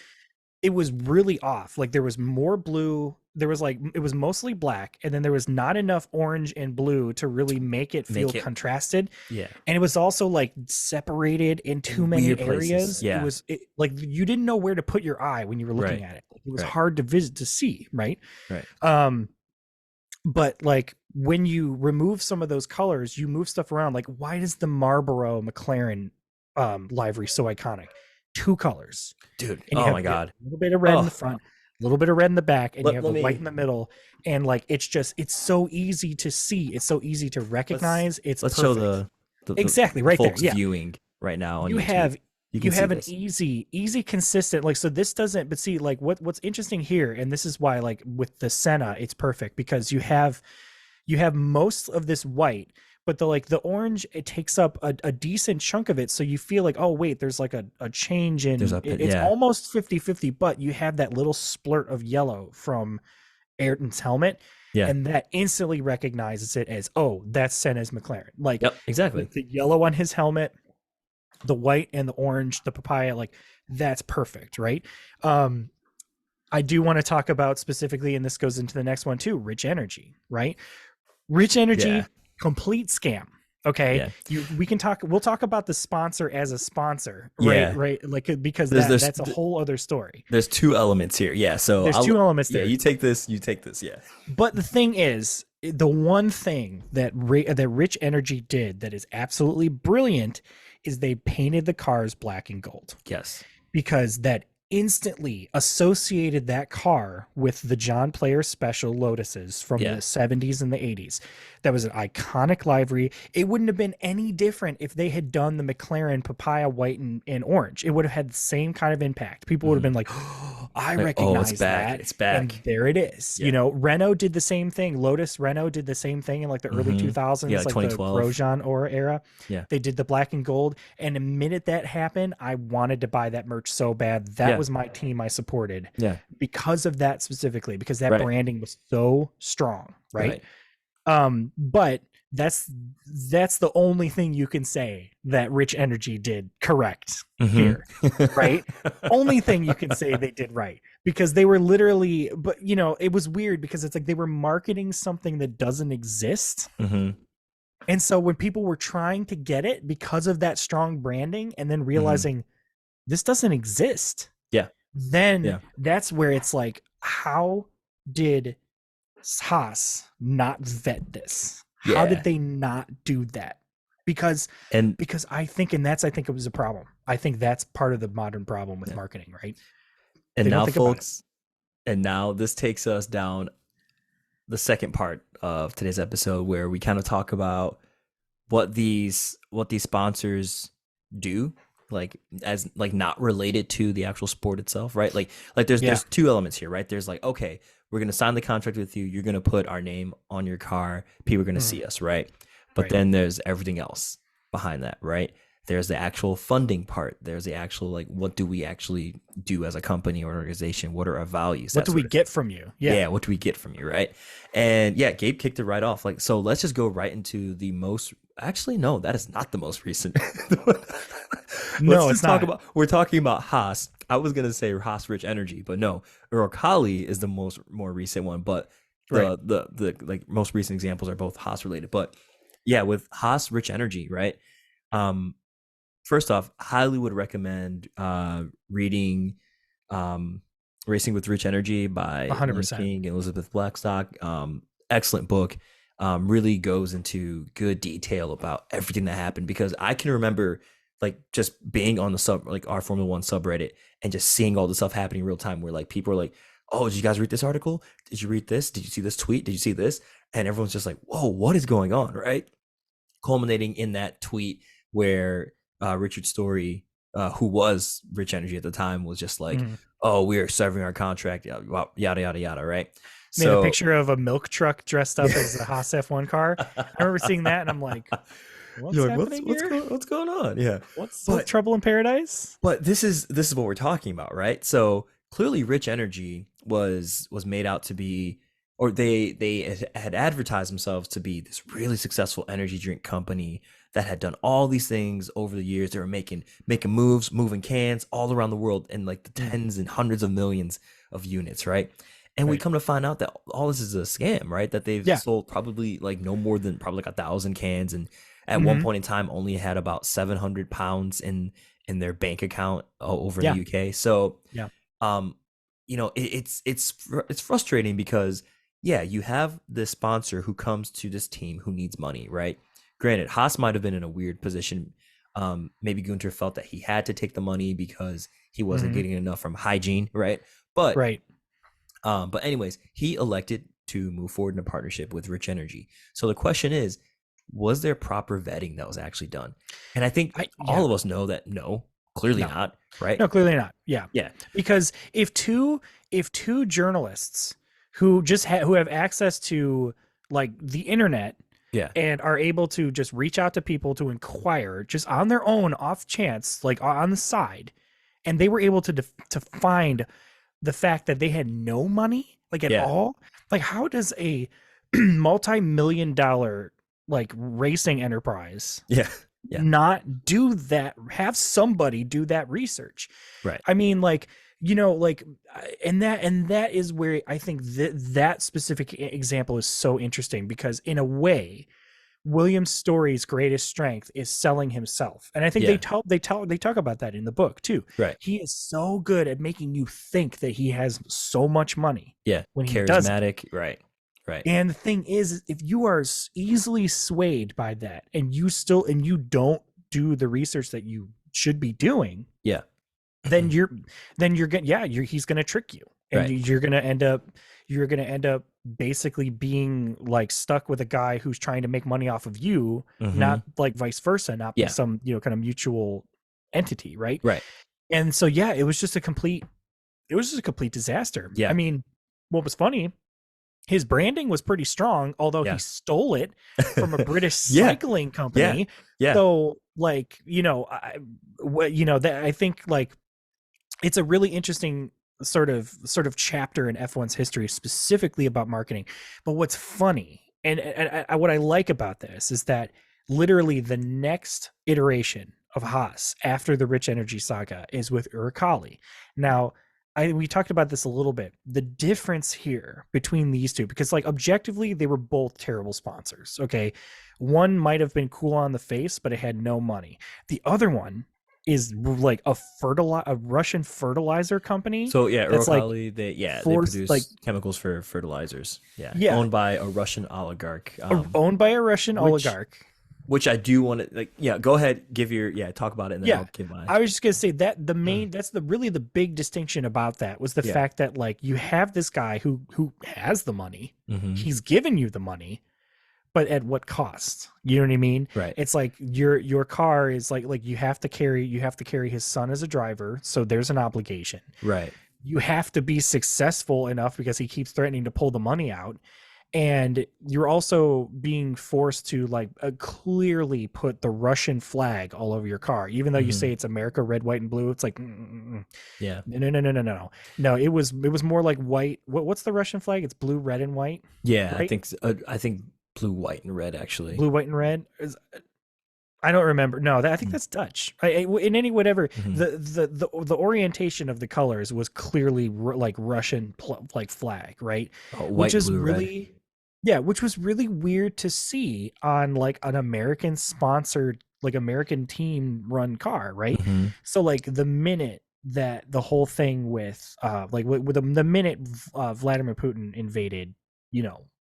S2: it was really off. Like there was more blue. There was like it was mostly black, and then there was not enough orange and blue to really make it feel
S1: Make it.
S2: contrasted.
S1: Yeah.
S2: And it was also like separated in too
S1: In
S2: many
S1: weird places.
S2: areas.
S1: Yeah.
S2: Like you didn't know where to put your eye when you were looking
S1: Right.
S2: at it. Like, it was
S1: Right.
S2: hard to visit to see, right?
S1: Right.
S2: Um, but like when you remove some of those colors, you move stuff around. Like why does the Marlboro McLaren livery so iconic? Two colors,
S1: Dude.
S2: and
S1: Oh my
S2: you have
S1: God.
S2: a little bit of red in the
S1: Oh,
S2: front, a little bit of red in the back, and you have
S1: let
S2: the white
S1: me
S2: in the middle. And like it's so easy to see, it's so easy to
S1: let's
S2: recognize. It's
S1: let's show
S2: perfect.
S1: the
S2: Exactly, right there.
S1: folks
S2: Yeah.
S1: viewing right now on
S2: You
S1: YouTube.
S2: have
S1: You can
S2: you
S1: see
S2: have an
S1: this.
S2: easy consistent, like, so this doesn't, but see like what's interesting here, and this is why like with the Senna it's perfect, because you have most of this white, but the orange, it takes up a decent chunk of it, so you feel like, oh wait, there's like a change
S1: There's
S2: in
S1: a
S2: it's
S1: yeah.
S2: almost 50-50, but you have that little splurt of yellow from Ayrton's helmet,
S1: Yeah.
S2: and that instantly recognizes it as, oh, that's Senna's McLaren. Like
S1: Yep. Exactly.
S2: the yellow on his helmet, the white and the orange, the papaya, like that's perfect, right? um I do want to talk about specifically, and this goes into the next one too, Rich Energy, right? Rich
S1: Yeah.
S2: Energy, complete scam. Okay,
S1: Yeah.
S2: we'll talk about the sponsor as a sponsor, right?
S1: Yeah.
S2: Like because
S1: There's there's
S2: that's a whole other story.
S1: there's two elements here. Yeah. So
S2: There's two elements
S1: yeah,
S2: there.
S1: you take this, you take this. Yeah.
S2: But the thing is, the one thing that Rich Energy did that is absolutely brilliant is they painted the cars black and gold,
S1: Yes.
S2: because that instantly associated that car with the John Player Special Lotuses from
S1: Yeah.
S2: the 70s and the 80s. That was an iconic livery. It wouldn't have been any different if they had done the McLaren papaya white and orange. It would have had the same kind of impact. People would have
S1: Hmm.
S2: been like, oh, I
S1: Like, oh, it's
S2: recognize
S1: back.
S2: that.
S1: It's
S2: And
S1: back.
S2: there it is.
S1: Yeah.
S2: Renault did the same thing. Lotus Renault did the same thing in like the early
S1: Hmm. Yeah.
S2: 2000s,
S1: Like
S2: like the
S1: 2012.
S2: Grosjean Aura era.
S1: Yeah.
S2: They did the black and gold. And the minute that happened, I wanted to buy that merch so bad. That
S1: Yeah.
S2: was my team I supported
S1: Yeah.
S2: because of that specifically, because that
S1: Right.
S2: branding was so strong, right?
S1: Right.
S2: But that's the only thing you can say that Rich Energy did correct
S1: Hmm.
S2: here, right? Only thing you can say they did right, because they were literally, but it was weird because it's like they were marketing something that doesn't exist.
S1: Hmm.
S2: And so when people were trying to get it because of that strong branding and then
S1: Hmm.
S2: realizing this doesn't exist,
S1: Yeah.
S2: then
S1: Yeah.
S2: that's where it's like, how did Haas not vet this? How did
S1: Yeah.
S2: they not do that? Because
S1: And
S2: I think it was a problem. I think that's part of the modern problem with
S1: yeah.
S2: marketing, right?
S1: And
S2: They don't
S1: now,
S2: think about it.
S1: folks, and now this takes us down the second part of today's episode, where we kind of talk about what these sponsors do, like as like not related to the actual sport itself, right? Like
S2: Yeah.
S1: there's two elements here, right? There's like, okay, we're gonna sign the contract with you, you're gonna put our name on your car, people are gonna
S2: Mhm.
S1: see us, right? But
S2: Right.
S1: then there's everything else behind that, right? There's the actual funding part. There's the actual like, what do we actually do as a company or organization? What are our values?
S2: What
S1: That
S2: do we
S1: sort of thing.
S2: get from you? Yeah.
S1: Yeah, what do we get from you, right? And yeah, Gabe kicked it right off. Like, so let's just go right into the most. Actually, no, that is not the most recent. Let's
S2: No, it's
S1: just talk
S2: not.
S1: about. We're talking about Haas. I was gonna say Haas Rich Energy, but no, Uralkali is the more recent one. But
S2: Right.
S1: the like most recent examples are both Haas related. But yeah, with Haas Rich Energy, right? Um, First off, highly would recommend reading um, Racing with Rich Energy by Lynn
S2: 100%.
S1: King and Elizabeth Blackstock. Excellent book. Really goes into good detail about everything that happened, because I can remember like just being on the sub, like our Formula One subreddit, and just seeing all the stuff happening in real time where like people are like, oh, did you guys read this article? Did you read this? Did you see this tweet? Did you see this? And everyone's just like, whoa, what is going on? Right. Culminating in that tweet where Richard Story, who was Rich Energy at the time, was just like,
S2: Mhm.
S1: "Oh, we are serving our contract, yada yada yada." Right.
S2: Made a
S1: So
S2: picture of a milk truck dressed up as the Haas F1 car. I remember seeing that, and I'm like, "What's
S1: you're like, what's
S2: happening here?
S1: what's going on? Yeah,
S2: What's
S1: but
S2: trouble in paradise?"
S1: this is what we're talking about, right? So clearly, Rich Energy was made out to be, or they had advertised themselves to be this really successful energy drink company that had done all these things over the years. They were making moves, moving cans all around the world in like the
S2: Mm,
S1: tens and hundreds of millions of units, right? And we
S2: right.
S1: come to find out that all this is a scam, right? That they've
S2: Yeah.
S1: sold probably like no more than probably like 1,000 cans, and at one
S2: Hmm.
S1: point in time only had about 700 pounds in their bank account over in the
S2: Yeah.
S1: UK. So,
S2: Yeah.
S1: um, it's frustrating because yeah, you have this sponsor who comes to this team who needs money, right? Granted, Haas might have been in a weird position. Maybe Gunter felt that he had to take the money because he wasn't
S2: Hmm.
S1: getting enough from hygiene, right? But
S2: Right.
S1: but anyways, he elected to move forward in a partnership with Rich Energy. So the question is, was there proper vetting that was actually done? And I think all
S2: Yeah.
S1: of us know that no, clearly
S2: No.
S1: not, right?
S2: No, clearly not. Yeah.
S1: Yeah,
S2: Because if two journalists who have access to like the internet
S1: yeah,
S2: and are able to just reach out to people to inquire just on their own off chance, like on the side, and they were able to find the fact that they had no money like at
S1: yeah,
S2: all. Like, how does a multi-million dollar like racing enterprise
S1: yeah, yeah,
S2: not do that, have somebody do that research?
S1: right.
S2: I mean, like, like, and that is where I think that specific example is so interesting, because in a way, William Story's greatest strength is selling himself. And I think
S1: Yeah,
S2: they talk about that in the book too.
S1: right.
S2: He is so good at making you think that he has so much money
S1: Yeah,
S2: when he doesn't.
S1: charismatic, right, right.
S2: And the thing is, if you are easily swayed by that, and you don't do the research that you should be doing,
S1: Yeah,
S2: then you're gonna, yeah, he's gonna trick you, and
S1: right.
S2: you're gonna end up basically being like stuck with a guy who's trying to make money off of you,
S1: Mm-hmm.
S2: not like vice versa, not be
S1: Yeah,
S2: some kind of mutual entity, right?
S1: right.
S2: And so yeah, it was just a complete disaster. I
S1: Yeah,
S2: mean, what was funny, his branding was pretty strong, although he
S1: yeah,
S2: stole it from a British
S1: yeah,
S2: cycling
S1: yeah,
S2: company.
S1: yeah,
S2: So like, that I think like it's a really interesting sort of chapter in F1's history, specifically about marketing. But what's funny, and what I like about this, is that literally the next iteration of Haas after the Rich Energy saga is with Uralkali. Now, we talked about this a little bit. The difference here between these two, because like objectively they were both terrible sponsors. Okay, one might have been cool on the face, but it had no money. The other one is like a Russian fertilizer company
S1: So yeah,
S2: that's like
S1: Uralkali, they
S2: forced, like,
S1: produce chemicals for fertilizers. Yeah,
S2: yeah,
S1: owned by a Russian oligarch.
S2: owned by a Russian
S1: Which
S2: oligarch.
S1: which I do want to like. Yeah, go ahead, give your talk about it, and then
S2: Yeah.
S1: I'll give mine.
S2: I was just gonna say that that's the big distinction about that was the
S1: Yeah.
S2: fact that like you have this guy who has the money,
S1: Mm-hmm.
S2: he's given you the money, but at what cost? You know what I mean?
S1: Right.
S2: It's like your car is like you have to carry his son as a driver, so there's an obligation.
S1: Right.
S2: You have to be successful enough because he keeps threatening to pull the money out, and you're also being forced to like clearly put the Russian flag all over your car, even though you
S1: Hmm.
S2: say it's America, red, white, and blue. It's like
S1: Yeah.
S2: no, no, no, no, no, no, no. It was more like white. What's the Russian flag? It's blue, red, and white,
S1: Yeah.
S2: right?
S1: I think blue, white, and red actually.
S2: Blue, white, and red. I don't remember. No, I think that's Dutch. In any whatever
S1: Mm-hmm.
S2: the orientation of the colors was clearly like Russian like flag, right?
S1: Oh,
S2: Which
S1: white,
S2: is
S1: blue, red.
S2: really, yeah, which was really weird to see on like an American sponsored, like American team run car, right?
S1: Hmm.
S2: So like the minute that the whole thing with like with the minute Vladimir Putin invaded,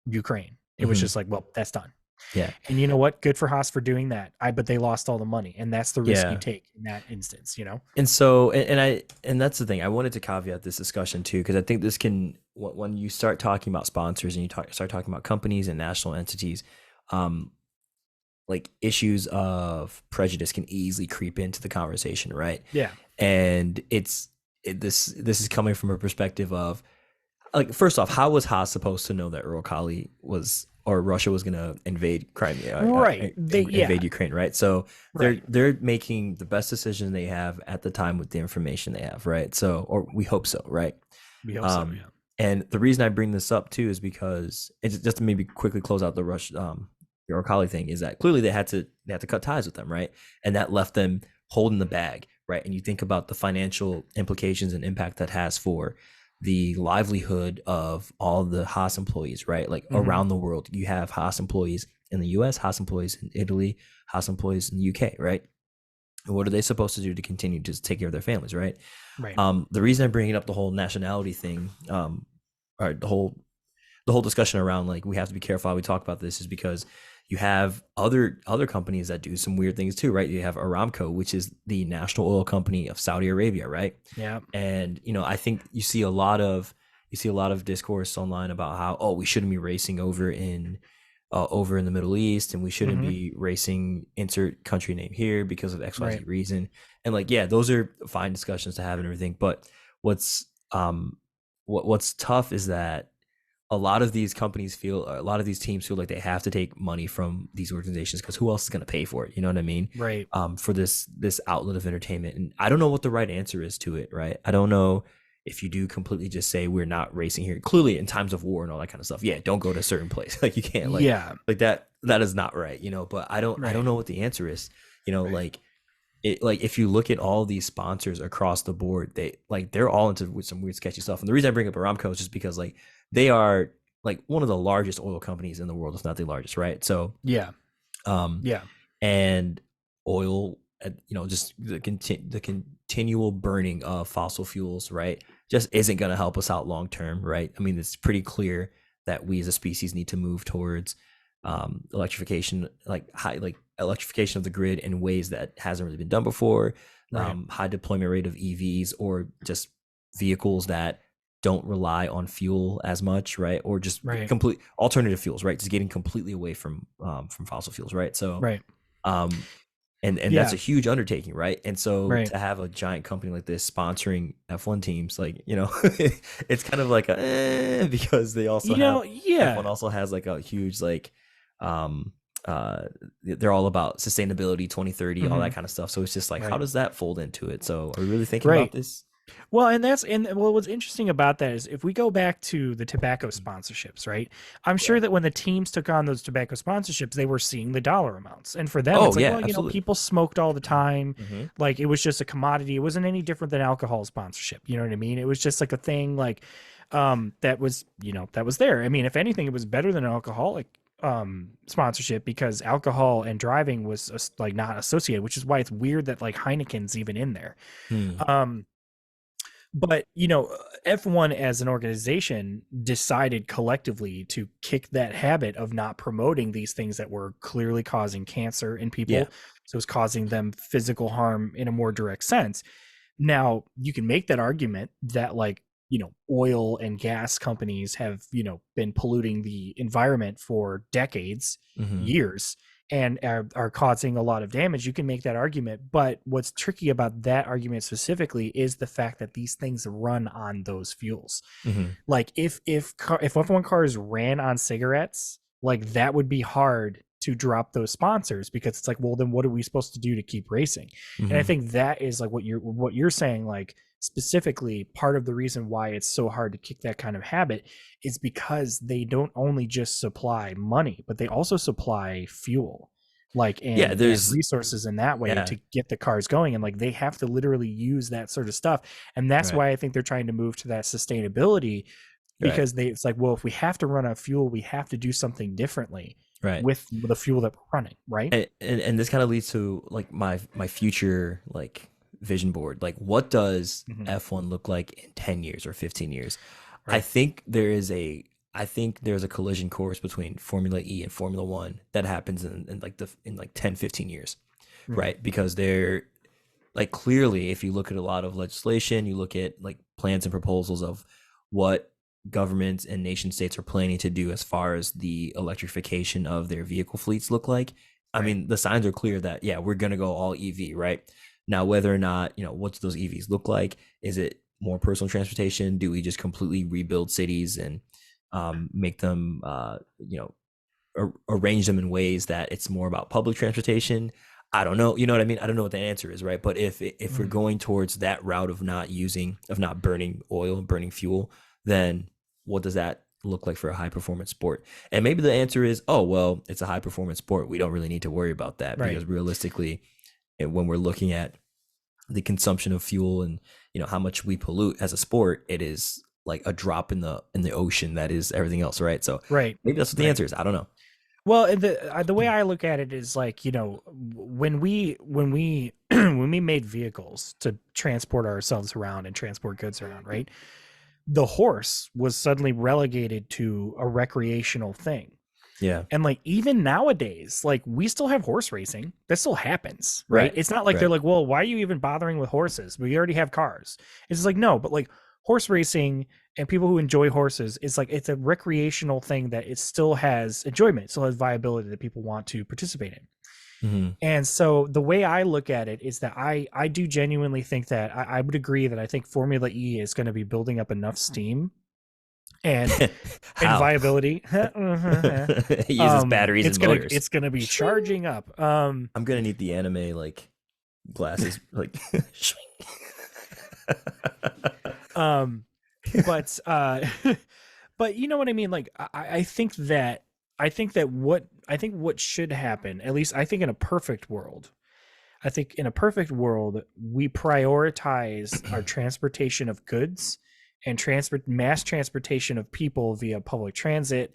S2: Ukraine, it was
S1: Hmm.
S2: just like, well, that's done.
S1: Yeah.
S2: And you know what? Good for Haas for doing that. But they lost all the money, and that's the risk you
S1: Yeah.
S2: take in that instance.
S1: And so, and that's the thing. I wanted to caveat this discussion too, because I think this can, when you start talking about sponsors and start talking about companies and national entities, um, like issues of prejudice can easily creep into the conversation, right?
S2: Yeah.
S1: And this is coming from a perspective of, like, first off, how was Haas supposed to know that Uralkali was, or Russia was going to invade Crimea,
S2: Right. Yeah.
S1: invade Ukraine, right? So
S2: Right.
S1: they're making the best decision they have at the time with the information they have, right? So, or we hope so, right?
S2: We hope so.
S1: Um,
S2: Yeah.
S1: and the reason I bring this up too is because it's just to maybe quickly close out the Uralkali thing, is that clearly they had to cut ties with them, right? And that left them holding the bag, right? And you think about the financial implications and impact that has for the livelihood of all the Haas employees, right? Like
S2: Hmm.
S1: around the world, you have Haas employees in the US, Haas employees in Italy, Haas employees in the UK, right? And what are they supposed to do to continue to take care of their families, right?
S2: Right.
S1: The reason I'm bringing up the whole nationality thing, or the whole discussion around, like, we have to be careful how we talk about this, is because you have other companies that do some weird things too, right? You have Aramco, which is the national oil company of Saudi Arabia, right?
S2: Yeah.
S1: And I think you see a lot of discourse online about how, oh, we shouldn't be racing over in the Middle East, and we shouldn't
S2: Hmm.
S1: be racing insert country name here because of XYZ
S2: Right.
S1: reason. And, like, yeah, those are fine discussions to have and everything, but what's what's tough is that a lot of these teams feel like they have to take money from these organizations, because who else is going to pay for it? You know what I mean?
S2: Right.
S1: For this outlet of entertainment. And I don't know what the right answer is to it, right? I don't know if you do completely just say we're not racing here. Clearly, in times of war and all that kind of stuff, yeah, don't go to a certain place. Like, you can't,
S2: Yeah.
S1: like that is not right, But I don't
S2: Right.
S1: know what the answer is.
S2: Right.
S1: Like, if you look at all these sponsors across the board, they're all into with some weird sketchy stuff. And the reason I bring up Aramco is just because, like, they are, like, one of the largest oil companies in the world, if not the largest, right? So,
S2: Yeah.
S1: um
S2: Yeah.
S1: and oil, just the continual burning of fossil fuels, right, just isn't going to help us out long term, right? I mean, it's pretty clear that we as a species need to move towards electrification, like electrification of the grid in ways that hasn't really been done before.
S2: Right.
S1: High deployment rate of EVs, or just vehicles that don't rely on fuel as much, right? Or just
S2: Right.
S1: complete alternative fuels, right? Just getting completely away from fossil fuels, right? So,
S2: Right.
S1: um, and that's
S2: Yeah.
S1: a huge undertaking, right? And so
S2: Right.
S1: to have a giant company like this sponsoring F1 teams, like, it's kind of like because they also have,
S2: Yeah.
S1: F1 also has, like, a huge, like, um they're all about sustainability, 2030, all
S2: Hmm.
S1: that kind of stuff. So it's just like, how
S2: Right.
S1: does that fold into it? So are we really thinking about
S2: Right.
S1: this?
S2: Well, what's interesting about that is if we go back to the tobacco sponsorships, right? I'm
S1: Yeah.
S2: sure that when the teams took on those tobacco sponsorships, they were seeing the dollar amounts. And for them,
S1: Oh
S2: it's like,
S1: yeah,
S2: well,
S1: absolutely.
S2: people smoked all the time.
S1: Hmm.
S2: Like it was just a commodity. It wasn't any different than alcohol sponsorship. You know what I mean? It was just like a thing like that was there. I mean, if anything, it was better than alcoholic sponsorship because alcohol and driving was like not associated, which is why it's weird that like Heineken's even in there.
S1: Hmm.
S2: Um but F1 as an organization decided collectively to kick that habit of not promoting these things that were clearly causing cancer in
S1: Yeah.
S2: people. So it was causing them physical harm in a more direct sense. Now, you can make that argument that like oil and gas companies have, been polluting the environment for decades,
S1: Hmm.
S2: years, and are causing a lot of damage, you can make that argument. But what's tricky about that argument specifically is the fact that these things run on those fuels.
S1: Hmm.
S2: Like if F1 cars ran on cigarettes, like that would be hard to drop those sponsors, because it's like, well, then what are we supposed to do to keep racing? And I
S1: Hmm.
S2: think that is like what you're saying, like specifically part of the reason why it's so hard to kick that kind of habit is because they don't only just supply money, but they also supply fuel, like,
S1: Yeah,
S2: and
S1: there's
S2: resources in that way
S1: yeah,
S2: to get the cars going. And like they have to literally use that sort of stuff. And that's
S1: right,
S2: why I think they're trying to move to that sustainability,
S1: right,
S2: because it's like, well, if we have to run on fuel, we have to do something differently
S1: right.
S2: with the fuel that we're running, right?
S1: And this kind of leads to like my future like vision board. Like, what does
S2: Hmm.
S1: F1 look like in 10 years or 15 years? I
S2: Right.
S1: think there is a I think there's a collision course between Formula E and Formula One that happens in like 10, 15 years,
S2: Hmm.
S1: right? Because they're like, clearly, if you look at a lot of legislation, you look at like plans and proposals of what governments and nation states are planning to do as far as the electrification of their vehicle fleets look like. I
S2: Right.
S1: mean, the signs are clear that, yeah, we're going to go all EV, right? Now, whether or not, what do those EVs look like? Is it more personal transportation? Do we just completely rebuild cities and make them, arrange them in ways that it's more about public transportation? I don't know. You know what I mean? I don't know what the answer is, right? But if we're
S2: Hmm.
S1: going towards that route of not burning oil, burning fuel, then what does that look like for a high performance sport? And maybe the answer is, oh well, it's a high performance sport. We don't really need to worry about that,
S2: Right.
S1: because realistically, when we're looking at the consumption of fuel and how much we pollute as a sport, it is like a drop in the ocean that is everything else, right? So
S2: Right.
S1: maybe that's what the
S2: Right.
S1: answer is. I don't know.
S2: Well, and the way I look at it is like, when we when we made vehicles to transport ourselves around and transport goods around, right? The horse was suddenly relegated to a recreational thing.
S1: Yeah.
S2: And like even nowadays, like we still have horse racing. That still happens, right?
S1: Right.
S2: It's not like they're
S1: Right.
S2: like, well, why are you even bothering with horses? We already have cars. It's just like, no, but like horse racing and people who enjoy horses, it's like it's a recreational thing that it still has enjoyment, it still has viability that people want to participate in.
S1: Hmm.
S2: And so the way I look at it is that I do genuinely think that I would agree that I think Formula E is going to be building up enough steam and
S1: How?
S2: viability.
S1: It uses batteries
S2: It's
S1: and
S2: gonna
S1: motors.
S2: it's gonna be
S1: Shwing.
S2: charging up.
S1: I'm gonna need the anime like glasses, like shwing.
S2: um, but but you know what I mean. Like I think what should happen, at least I think in a perfect world, I think in a perfect world, we prioritize our transportation of goods and mass transportation of people via public transit,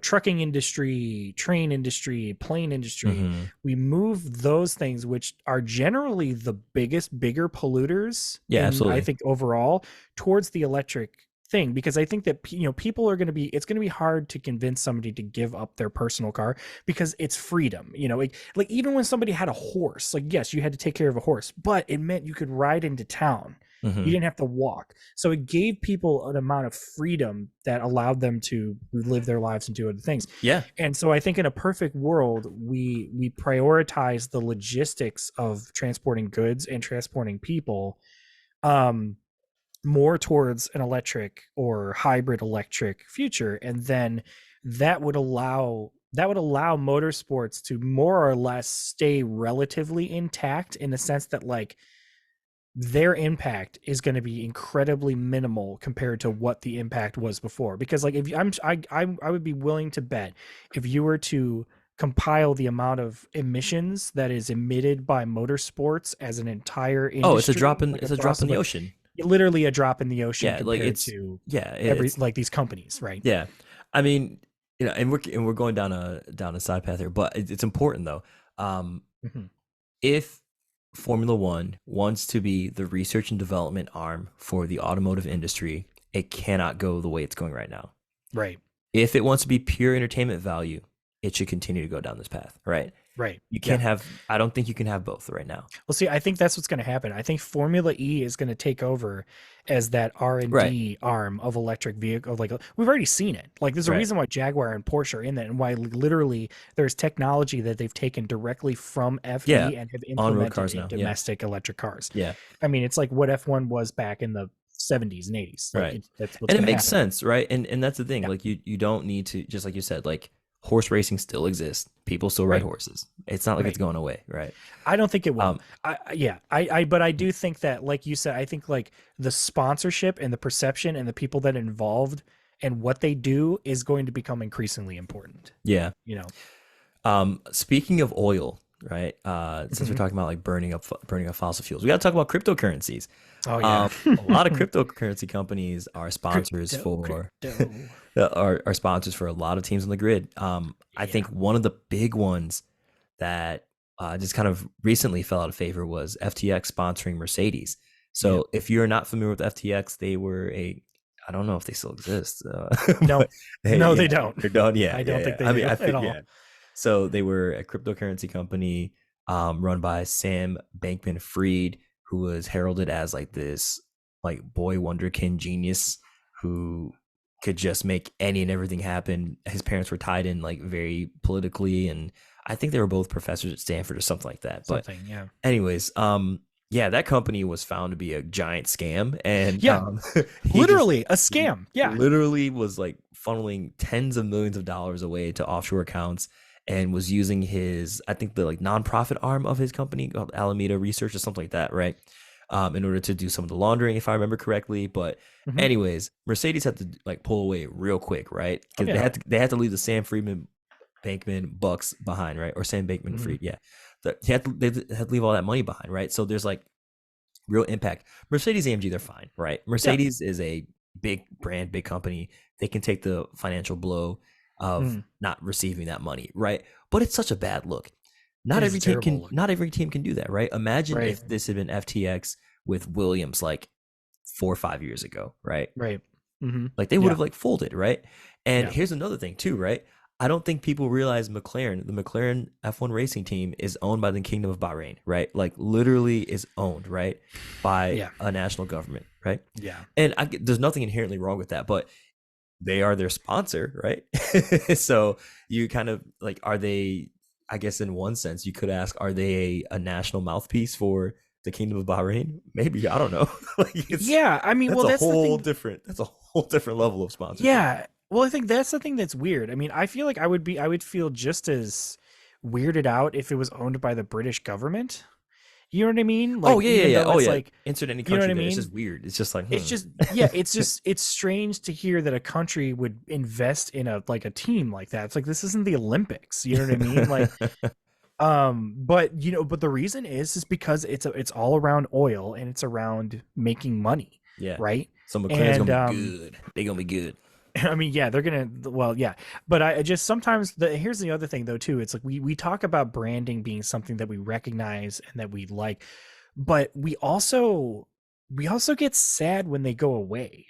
S2: trucking industry, train industry, plane industry.
S1: Hmm.
S2: We move those things, which are generally the bigger polluters
S1: Yeah,
S2: in, I
S1: absolutely.
S2: think, overall, towards the electric thing, because I think that people are going to be it's going to be hard to convince somebody to give up their personal car, because it's freedom. Like even when somebody had a horse, like yes, you had to take care of a horse, but it meant you could ride into town. You
S1: Hmm.
S2: didn't have to walk. So it gave people an amount of freedom that allowed them to live their lives and do other things.
S1: Yeah.
S2: And so I think in a perfect world, we prioritize the logistics of transporting goods and transporting people, um more towards an electric or hybrid electric future. And then that would allow motorsports to more or less stay relatively intact, in the sense that like their impact is going to be incredibly minimal compared to what the impact was before. Because like if I would be willing to bet, if you were to compile the amount of emissions that is emitted by motorsports as an entire
S1: Oh,
S2: industry, like
S1: it's a drop
S2: across
S1: in
S2: the
S1: the
S2: board,
S1: ocean.
S2: literally a drop in the ocean
S1: Yeah, like
S2: compared to every
S1: it's
S2: like these companies, right?
S1: yeah. I mean, and we're going down a side path here, but it's important though. Um,
S2: Hmm.
S1: if Formula One wants to be the research and development arm for the automotive industry, it cannot go the way it's going right now.
S2: Right.
S1: If it wants to be pure entertainment value, it should continue to go down this path, right?
S2: Right.
S1: You can't
S2: Yeah.
S1: have. I don't think you can have both right now.
S2: Well, see, I think that's what's going to happen. I think Formula E is going to take over as that R and
S1: Right.
S2: D arm of electric vehicle. Like we've already seen it. Like there's a
S1: Right.
S2: reason why Jaguar and Porsche are in that, and why literally there's technology that they've taken directly from
S1: Yeah.
S2: FE and have
S1: On road
S2: implemented
S1: cars
S2: in
S1: now. Yeah.
S2: domestic electric cars.
S1: Yeah.
S2: I mean, it's like what F1 was back in the 70s and 80s. Like
S1: Right.
S2: that's what's
S1: And it
S2: going to
S1: makes
S2: happen.
S1: sense, right? And that's the thing.
S2: Yeah.
S1: Like you don't need to, just like you said, like horse racing still exists. People still ride
S2: Right.
S1: horses. It's not like it's
S2: Right.
S1: going away, right?
S2: I don't think it will.
S1: Um
S2: Yeah, but I do think that, like you said, I think like the sponsorship and the perception and the people that are involved and what they do is going to become increasingly important.
S1: yeah.
S2: You know.
S1: Speaking of oil, right? Since we're
S2: Mhm.
S1: talking about like burning up fossil fuels, we got to talk about cryptocurrencies.
S2: Oh yeah.
S1: A lot of cryptocurrency companies are sponsors for
S2: Crypto.
S1: are sponsors for a lot of teams on the grid. I
S2: Yeah.
S1: think one of the big ones that just kind of recently fell out of favor was FTX sponsoring Mercedes.
S2: Yep.
S1: So if you're not familiar with FTX, they were a I don't know if they still exist,
S2: No.
S1: but hey,
S2: No,
S1: yeah,
S2: they don't.
S1: they're done. Yeah,
S2: I
S1: yeah,
S2: don't
S1: yeah.
S2: think they
S1: I mean,
S2: do
S1: I
S2: at
S1: think
S2: all.
S1: yeah. So they were a cryptocurrency company run by Sam Bankman-Fried, who was heralded as like this like boy wonderkin genius who could just make any and everything happen. His parents were tied in like very politically, and I think they were both professors at Stanford or something like that. But
S2: Something. Yeah.
S1: anyways, yeah, that company was found to be a giant scam, and
S2: Yeah.
S1: he just
S2: Literally a
S1: he
S2: scam. Yeah.
S1: literally was like funneling tens of millions of dollars away to offshore accounts and was using his, I think the like nonprofit arm of his company called Alameda Research or something like that, right? In order to do some of the laundering, if I remember correctly. But
S2: Hmm.
S1: anyways, Mercedes had to like pull away real quick, right?
S2: Oh
S1: Because
S2: yeah.
S1: they had to leave the Sam Friedman Bankman bucks behind, right? Or Sam Bankman
S2: Hmm.
S1: Fried, yeah. They had to leave all that money behind, right? So there's like real impact. Mercedes AMG, they're fine, right?
S2: Yeah.
S1: Mercedes is a big brand, big company. They can take the financial blow of
S2: Mhm.
S1: not receiving that money, right? But it's such a bad look.
S2: It is a terrible look.
S1: Not every team can do that, right? Imagine
S2: Right.
S1: if this had been FTX with Williams like 4 or 5 years ago, right?
S2: Right. Hmm.
S1: Like they would
S2: Yeah.
S1: have like folded, right? And
S2: Yeah.
S1: here's another thing too, right? I don't think people realize McLaren, the McLaren F1 racing team is owned by the Kingdom of Bahrain, right? Like literally is owned, right, by
S2: Yeah.
S1: a national government, right?
S2: Yeah.
S1: And there's nothing inherently wrong with that, but they are their sponsor, right? So you kind of like, are they, I guess in one sense, you could ask, are they a national mouthpiece for the Kingdom of Bahrain? Maybe, I don't know. Like
S2: Yeah. I mean, well, that's the thing.
S1: that's a whole different level of sponsorship.
S2: Yeah. Well, I think that's the thing that's weird. I mean, I feel like I would feel just as weirded out if it was owned by the British government. You know what I mean?
S1: Oh
S2: Like,
S1: yeah, yeah,
S2: even
S1: yeah.
S2: though
S1: Oh
S2: it's
S1: yeah.
S2: like,
S1: Insert any
S2: you know what
S1: country
S2: I
S1: there. It's
S2: mean?
S1: just weird. It's just like,
S2: It's just, yeah, it's just, it's strange to hear that a country would invest in a, like a team like that. It's like, this isn't the Olympics. You know what I mean? Like, but you know, but the reason is because it's all around oil and it's around making money,
S1: yeah.
S2: right?
S1: So McLaren's
S2: And
S1: gonna be good. They gonna be good.
S2: I mean, yeah, they're gonna. Well, yeah, but I just sometimes here's the other thing though too. It's like we talk about branding being something that we recognize and that we like, but we also get sad when they go away,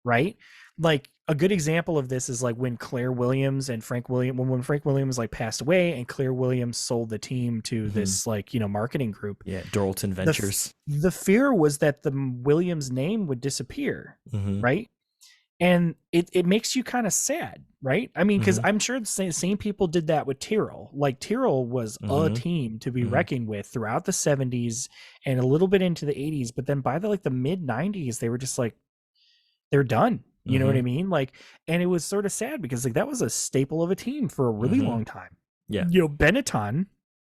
S2: right? Like a good example of this is like when Claire Williams and when Frank Williams like passed away and Claire Williams sold the team to
S1: Mhm.
S2: this like marketing group.
S1: Yeah, Doralton
S2: The
S1: Ventures.
S2: the fear was that the Williams name would disappear,
S1: Mm-hmm.
S2: right? And it makes you kind of sad, right? I mean, because
S1: Mm-hmm.
S2: I'm sure the same people did that with Tyrrell. Like Tyrrell was a
S1: Mm-hmm.
S2: team to be
S1: Mm-hmm.
S2: reckoned with throughout the 70s and a little bit into the 80s, but then by the mid 90s, they were just like they're done. You know what I
S1: Mm-hmm.
S2: mean? Like, and it was sort of sad because like that was a staple of a team for a really
S1: Mm-hmm.
S2: long time.
S1: Yeah.
S2: Benetton,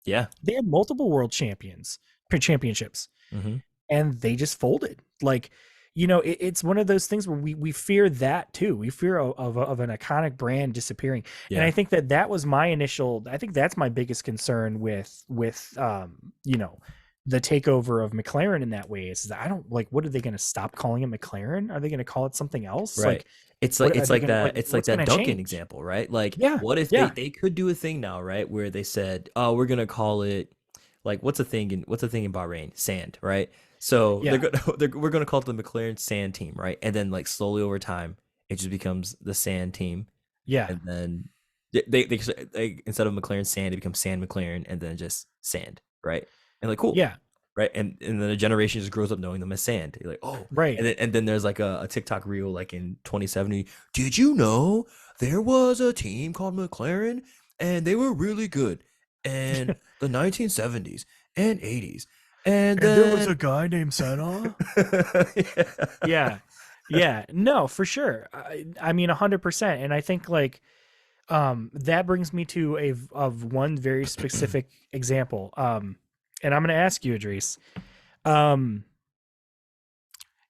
S1: Yeah.
S2: they had multiple world championships,
S1: Mm-hmm.
S2: and they just folded. Like, it's one of those things where we fear that too. We fear of an iconic brand disappearing.
S1: Yeah.
S2: And I think that was my initial, I think that's my biggest concern with the takeover of McLaren in that way is that I don't like, what are they going to stop calling it McLaren? Are they going to call it something else?
S1: Right.
S2: Like,
S1: It's
S2: what
S1: like
S2: are
S1: it's
S2: they
S1: like
S2: gonna,
S1: that. It's like
S2: what's
S1: that
S2: going to
S1: Dunkin'
S2: change?
S1: example, right? Like,
S2: Yeah.
S1: what if
S2: Yeah.
S1: they could do a thing now, right? Where they said, "Oh, we're gonna call it like what's a thing in Bahrain? Sand, right? So
S2: Yeah.
S1: we're gonna call it the McLaren Sand Team, right? And then like slowly over time, it just becomes the Sand Team,
S2: Yeah.
S1: and then They instead of McLaren sand, it becomes sand McLaren, and then just sand, right? And like cool,
S2: Yeah,
S1: right? And then a generation just grows up knowing them as sand. You're like, oh,
S2: right.
S1: and then there's like a TikTok reel like in 2070. Did you know there was a team called McLaren and they were really good in the 1970s and 80s, and
S2: And there was
S1: then
S2: a guy named Senna.
S1: yeah.
S2: Yeah, yeah. No, for sure. I mean, 100%. And I think like that brings me to of one very specific example. And I'm going to ask you, Idris. Um,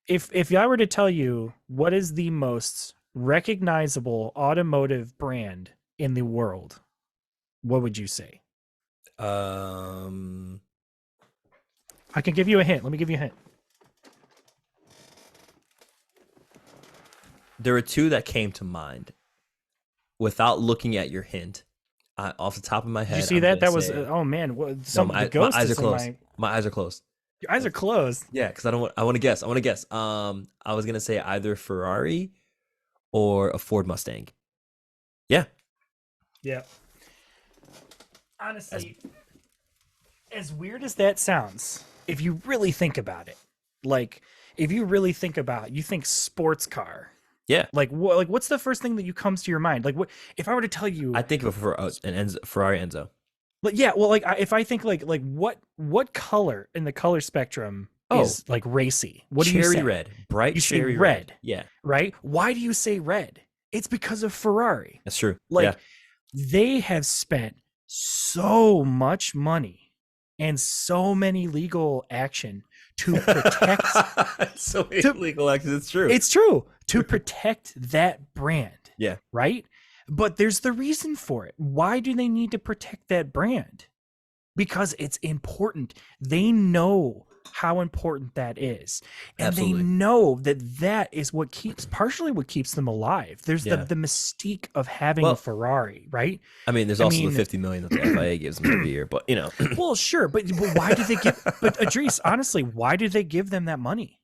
S2: if I were to tell you what is the most recognizable automotive brand in the world, what would you say?
S1: um
S2: I can give you a hint. Let me give you a hint.
S1: there are two that came to mind without looking at your hint. Off the top of my
S2: Did you
S1: head,
S2: see
S1: I'm
S2: that?
S1: gonna
S2: That was
S1: say
S2: oh man,
S1: no.
S2: some the
S1: My
S2: ghost
S1: eyes are
S2: is in
S1: closed.
S2: my
S1: My eyes are closed.
S2: your eyes are closed.
S1: Yeah, because I don't want. I want to guess. I want to guess. I was gonna say either Ferrari or a Ford Mustang. Yeah.
S2: Yeah.
S1: As,
S2: Honestly, as weird as that sounds, if you really think about it, like if you really think about it, you think sports car.
S1: yeah.
S2: Like what? Like what's the first thing that you comes to your mind? Like what? If I were to tell
S1: I
S2: you,
S1: think of Ferrari Enzo.
S2: like yeah, well, like if I think like what color in the color spectrum
S1: Oh,
S2: is like racy? What do you
S1: cherry
S2: say?
S1: red, bright
S2: You say
S1: cherry red.
S2: red,
S1: Yeah,
S2: right? Why do you say red? It's because of Ferrari.
S1: that's true. Yeah.
S2: Like they have spent so much money and so many legal action to protect
S1: So
S2: to,
S1: illegal actions. It's true.
S2: it's true to protect that brand,
S1: Yeah.
S2: right? But there's the reason for it. Why do they need to protect that brand? Because it's important. They know how important that is, and
S1: Absolutely.
S2: they know that that is what keeps partially what keeps them alive. There's
S1: Yeah.
S2: the mystique of having a
S1: Well,
S2: Ferrari, right?
S1: I mean, there's also the 50 million that the FIA gives them every year, but you know.
S2: Well, sure, but why do they give? But Idris, honestly, why do they give them that money?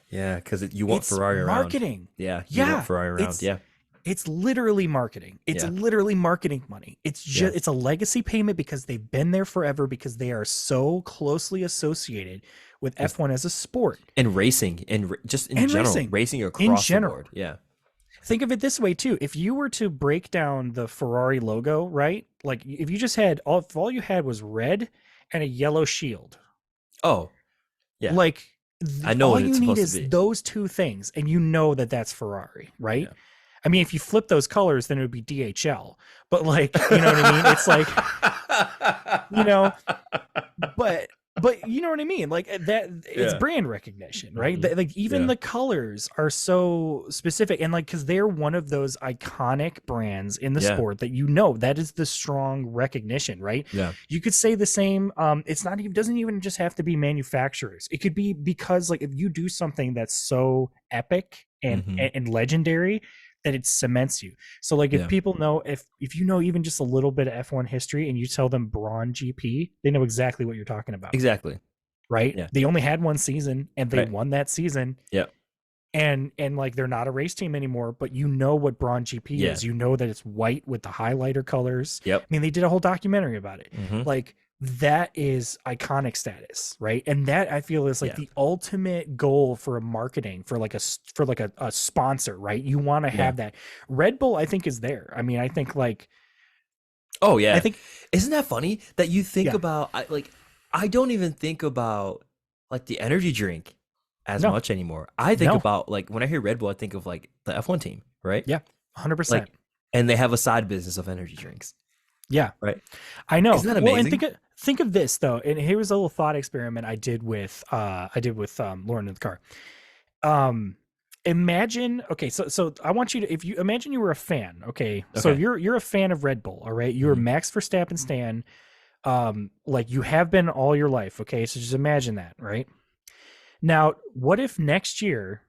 S1: Yeah, because you want
S2: It's
S1: Ferrari around.
S2: marketing.
S1: Yeah, you
S2: Yeah,
S1: want Ferrari around.
S2: it's
S1: Yeah,
S2: it's literally marketing. It's
S1: Yeah.
S2: literally marketing money. It's
S1: Yeah.
S2: just it's a legacy payment because they've been there forever because they are so closely associated with F1 as a sport.
S1: and racing and just in
S2: And
S1: general,
S2: racing,
S1: racing
S2: in
S1: across the
S2: general.
S1: board. Yeah,
S2: Think of it this way too. If you were to break down the Ferrari logo, right? Like if you just had if all you had was red and a yellow shield,
S1: Oh, yeah.
S2: like
S1: I know
S2: all
S1: what it's
S2: you need
S1: supposed
S2: is
S1: to be.
S2: those two things and you know that that's Ferrari, right?
S1: Yeah.
S2: I mean, if you flip those colors, then it would be DHL. But like, you know what I mean? It's like, you know, but you know what I mean? Like that, it's
S1: Yeah.
S2: brand recognition, right?
S1: Mhm.
S2: Like even
S1: Yeah.
S2: the colors are so specific, and like because they're one of those iconic brands in the
S1: Yeah.
S2: sport that you know that is the strong recognition, right?
S1: Yeah.
S2: You could say the same. It's not even doesn't even just have to be manufacturers. It could be because like if you do something that's so epic and
S1: Mhm.
S2: and legendary that it cements you. So like if
S1: Yeah.
S2: people know if you know even just a little bit of F1 history and you tell them Braun GP, they know exactly what you're talking about.
S1: Exactly.
S2: Right?
S1: Yeah.
S2: They only had one season and they
S1: Right.
S2: won that season.
S1: Yeah.
S2: And like they're not a race team anymore, but you know what Braun GP
S1: Yeah.
S2: is. You know that it's white with the highlighter colors.
S1: Yep.
S2: I mean, they did a whole documentary about it.
S1: Mhm.
S2: Like that is iconic status, right? And that I feel is like
S1: Yeah.
S2: the ultimate goal for a marketing for like a sponsor, right? You want to have that. Red Bull, I think, is there. I mean, I think like
S1: Oh yeah.
S2: I think
S1: Isn't that funny that you think
S2: Yeah.
S1: about I don't even think about like the energy drink as
S2: No.
S1: much anymore. I think
S2: No.
S1: about like when I hear Red Bull, I think of like the F1 team, right?
S2: Yeah, 100%.
S1: Like, and they have a side business of energy drinks,
S2: Yeah,
S1: right?
S2: I know.
S1: Isn't that
S2: Well, and
S1: amazing?
S2: think of this though. And here was a little thought experiment I did with Lauren in the car. Imagine, okay, so I want you to, if you imagine you were a fan, okay, so
S1: Okay.
S2: you're a fan of Red Bull, all right, you're a Max Verstappen stan, like you have been all your life, okay, so just imagine that, right? Now, what if next year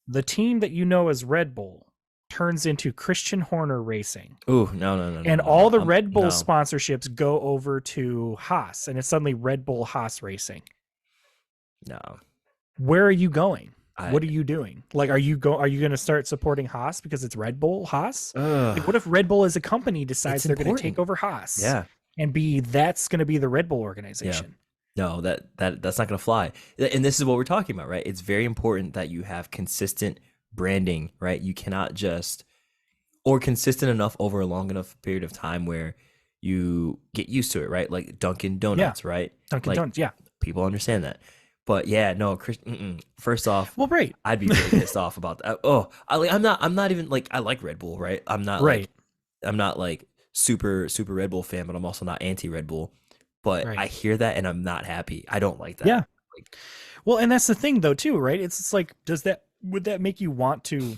S2: the team that you know as Red Bull turns into Christian Horner Racing,
S1: Ooh, no.
S2: and
S1: no,
S2: all the
S1: I'm-
S2: Red Bull
S1: no.
S2: sponsorships go over to Haas, and it's suddenly Red Bull Haas Racing?
S1: No.
S2: Where are you going?
S1: I
S2: What are you doing? Like, are you going to start supporting Haas because it's Red Bull Haas? Like, what
S1: uh
S2: if Red Bull as a company
S1: it's
S2: decides they're going to take
S1: important.
S2: over Haas
S1: Yeah.
S2: and that's going to be the Red Bull
S1: Yeah.
S2: organization?
S1: No, that's not going to fly. And this is what we're talking about, right? It's very important that you have consistent branding, right? You cannot just or consistent enough over a long enough period of time where you get used to it, right? Like Dunkin'
S2: Yeah,
S1: Donuts, right?
S2: Dunkin'
S1: Like
S2: Donuts. Yeah.
S1: people understand that. But yeah, no, Chris, first off,
S2: Well, right,
S1: I'd be pretty pissed off about that. Oh, I'm not even like I like Red Bull, right?
S2: right,
S1: I'm not like super Red Bull fan, but I'm also not anti Red Bull. But
S2: right.
S1: I hear that and I'm not happy. I don't like that.
S2: Yeah.
S1: Like,
S2: Well, and that's the thing though too, right? It's like, would that make you want to?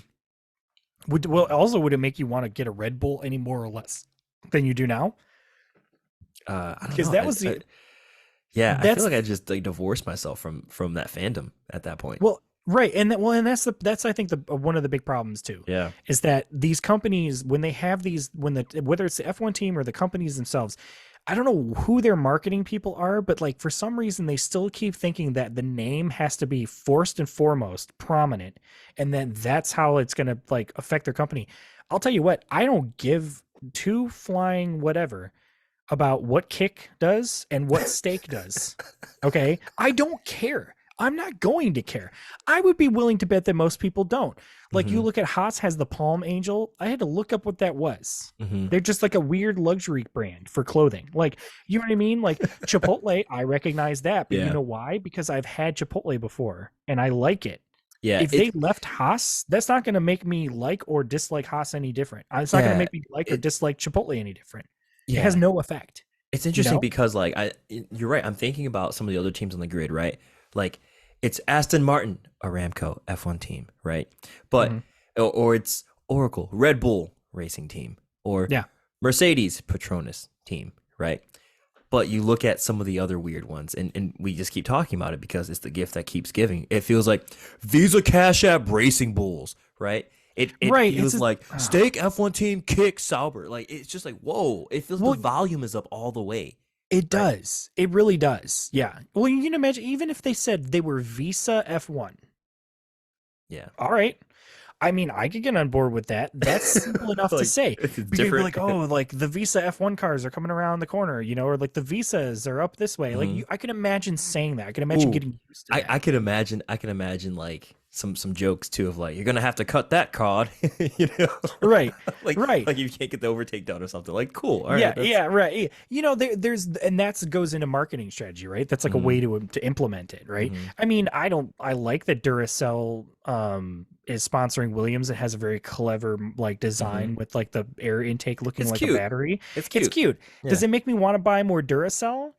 S2: Would it make you want to get a Red Bull any more or less than you do now?
S1: I don't
S2: Because
S1: know.
S2: that was the
S1: Yeah, I feel
S2: that's
S1: like I just like divorced myself from that fandom at that point.
S2: well, right, and and that's I think the one of the big problems too,
S1: Yeah.
S2: is that these companies when they have these when the whether it's the F1 team or the companies themselves, I don't know who their marketing people are, but like for some reason they still keep thinking that the name has to be first and foremost prominent, and then that's how it's gonna like affect their company. I'll tell you what, I don't give two flying whatever about what Kick does and what Steak does. Okay. I don't care. I'm not going to care. I would be willing to bet that most people don't. Like you
S1: Hmm.
S2: look at Haas has the Palm Angel. I had to look up what that was.
S1: Hmm.
S2: They're just like a weird luxury brand for clothing. Like, you know what I mean? Like Chipotle, I recognize that, but you
S1: Yeah.
S2: know why? Because I've had Chipotle before and I like it.
S1: Yeah.
S2: If they left Haas, that's not going to make me like or dislike Haas any different. It's not going to
S1: Yeah.
S2: make me like or
S1: It
S2: dislike Chipotle any different. It has
S1: yeah.
S2: no effect,
S1: It's
S2: you
S1: interesting
S2: know?
S1: because you're right. I'm thinking about some of the other teams on the grid, right? Like it's Aston Martin, Aramco F1 team, right? But
S2: Mhm.
S1: or it's Oracle, Red Bull racing team, or
S2: Yeah.
S1: Mercedes Petronas team, right? But you look at some of the other weird ones, and we just keep talking about it because it's the gift that keeps giving. It feels like Visa Cash App Racing Bulls, right? It
S2: Right.
S1: feels like Stake F1 team kick Sauber. Like it's just like whoa. It feels the
S2: Well,
S1: volume is up all the way,
S2: it
S1: right?
S2: does. It really does. Yeah. Well, you can imagine even if they said they were Visa F1.
S1: Yeah,
S2: All right. I mean, I could get on board with that. That's simple enough to
S1: like
S2: say.
S1: it's
S2: But you'd be
S1: different.
S2: like, oh, like the Visa F1 cars are coming around the corner, or like the Visas are up this way. Like
S1: Mhm.
S2: I can imagine saying that. I can imagine
S1: Ooh,
S2: getting used to that.
S1: I can imagine. I can imagine like some jokes too of like you're gonna have to cut that card, you know,
S2: Right. Right.
S1: like you can't get the overtake done or something. Like cool, all
S2: Yeah,
S1: right, that's
S2: yeah, right. There's and that's goes into marketing strategy, right? That's like a
S1: mhm,
S2: way to implement it, right?
S1: mhm,
S2: I mean, I like that Duracell is sponsoring Williams. It has a very clever like
S1: mhm.
S2: design with like the air intake looking
S1: It's
S2: like a
S1: cute.
S2: battery.
S1: It's
S2: It's
S1: cute.
S2: cute. Does
S1: Yeah.
S2: it make me want to buy more Duracell?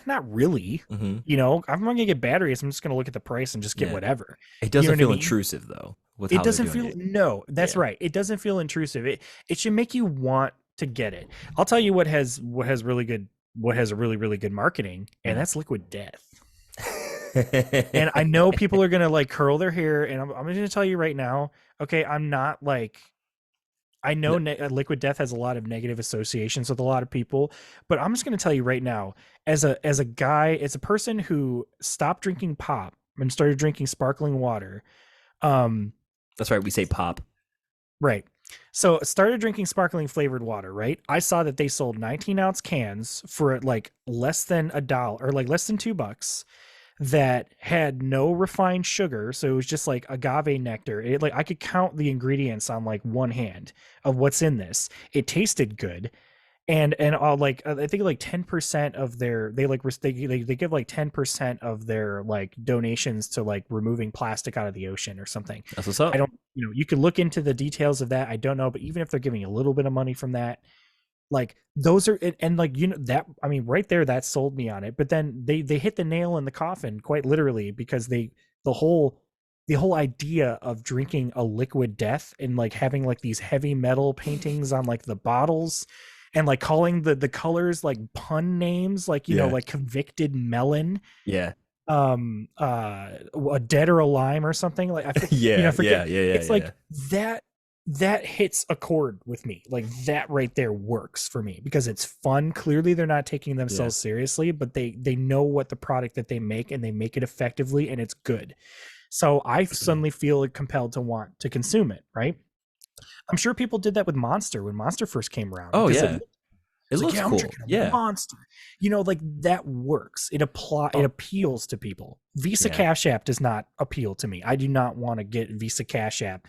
S2: Not really.
S1: Hmm.
S2: If I'm gonna get batteries, I'm just gonna look at the price and just get
S1: Yeah.
S2: whatever.
S1: It
S2: You know
S1: doesn't
S2: what I
S1: feel
S2: mean?
S1: intrusive though with
S2: It
S1: how they're
S2: doesn't
S1: doing
S2: feel
S1: it.
S2: no, that's
S1: Yeah.
S2: right. It doesn't feel intrusive. It should make you want to get it. I'll tell you what has really good what has a really, really good marketing, and
S1: Mm.
S2: that's Liquid Death. And I know people are gonna like curl their hair, and I'm gonna tell you right now, okay, I'm not like I know
S1: No.
S2: Liquid Death has a lot of negative associations with a lot of people, but I'm just gonna tell you right now, as a guy, as a person who stopped drinking pop and started drinking sparkling water, um,
S1: That's right. We say pop.
S2: right. So started drinking sparkling flavored water, right? I saw that they sold 19-ounce cans for like less than $1 or like less than $2 that had no refined sugar. So it was just like agave nectar. It like I could count the ingredients on like one hand of what's in this. It tasted good. And like I think like 10% of their they like they give like 10% of their like donations to like removing plastic out of the ocean or something.
S1: That's what's
S2: I
S1: up.
S2: don't, you could look into the details of that. I don't know, but even if they're giving a little bit of money from that, like those are and like that I mean right there that sold me on it. But then they hit the nail in the coffin quite literally because the whole the whole idea of drinking a liquid death and like having like these heavy metal paintings on like the bottles and like calling the colors like pun names like
S1: Yeah.
S2: like convicted melon,
S1: Yeah.
S2: a dead or a lime or something like I
S1: Yeah.
S2: forget.
S1: Yeah. Yeah. Yeah.
S2: It's
S1: Yeah.
S2: like that that hits a chord with me. Like that right there works for me because it's fun. Clearly they're not taking
S1: Yeah.
S2: themselves seriously, but they know what the product that they make and they make it effectively and it's good. So I suddenly feel compelled to want to consume it, right? I'm sure people did that with Monster when Monster first came around
S1: Oh
S2: because
S1: yeah, it
S2: it's like,
S1: looks
S2: yeah, I'm
S1: cool.
S2: drinking a
S1: Yeah,
S2: Monster. Like that works. It
S1: oh
S2: appeals to people. Visa
S1: yeah,
S2: Cash App does not appeal to me. I do not want to get Visa Cash App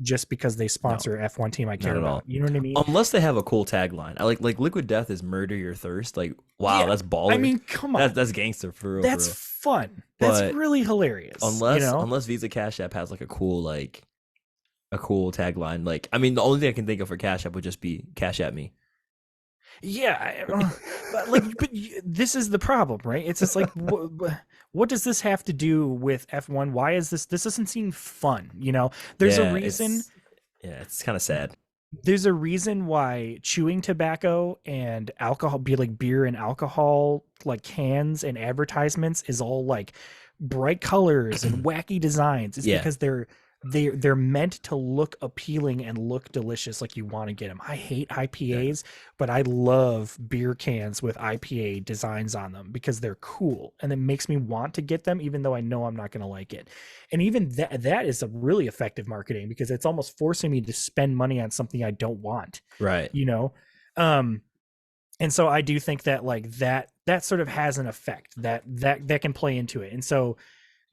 S2: just because they
S1: no,
S2: sponsor F1 team I
S1: not
S2: care
S1: at
S2: about.
S1: all.
S2: You know what I mean?
S1: Unless they have a cool tagline. I like Liquid Death is murder your thirst. Like wow,
S2: Yeah.
S1: that's
S2: I
S1: baller.
S2: mean, come on.
S1: That's gangster for real, for
S2: That's
S1: real.
S2: fun. That's
S1: But
S2: really hilarious,
S1: unless Visa Cash App has like a cool tagline, like I mean, the only thing I can think of for Cash App would just be Cash at me.
S2: Yeah, but this is the problem, right? It's just like, what does this have to do with F1? Why is this? This doesn't seem fun. There's a
S1: Yeah,
S2: reason.
S1: it's kind of sad.
S2: There's a reason why chewing tobacco and alcohol, be like beer and alcohol, like cans and advertisements, is all like bright colors and wacky designs. It's
S1: Yeah,
S2: because they're meant to look appealing and look delicious, like you want to get them. I hate
S1: exactly.
S2: IPAs, but I love beer cans with IPA designs on them because they're cool and it makes me want to get them, even though I know I'm not going to like it. And even that is a really effective marketing because it's almost forcing me to spend money on something I don't want,
S1: Right.
S2: you know? Um, and so I do think that like that sort of has an effect that can play into it. And so,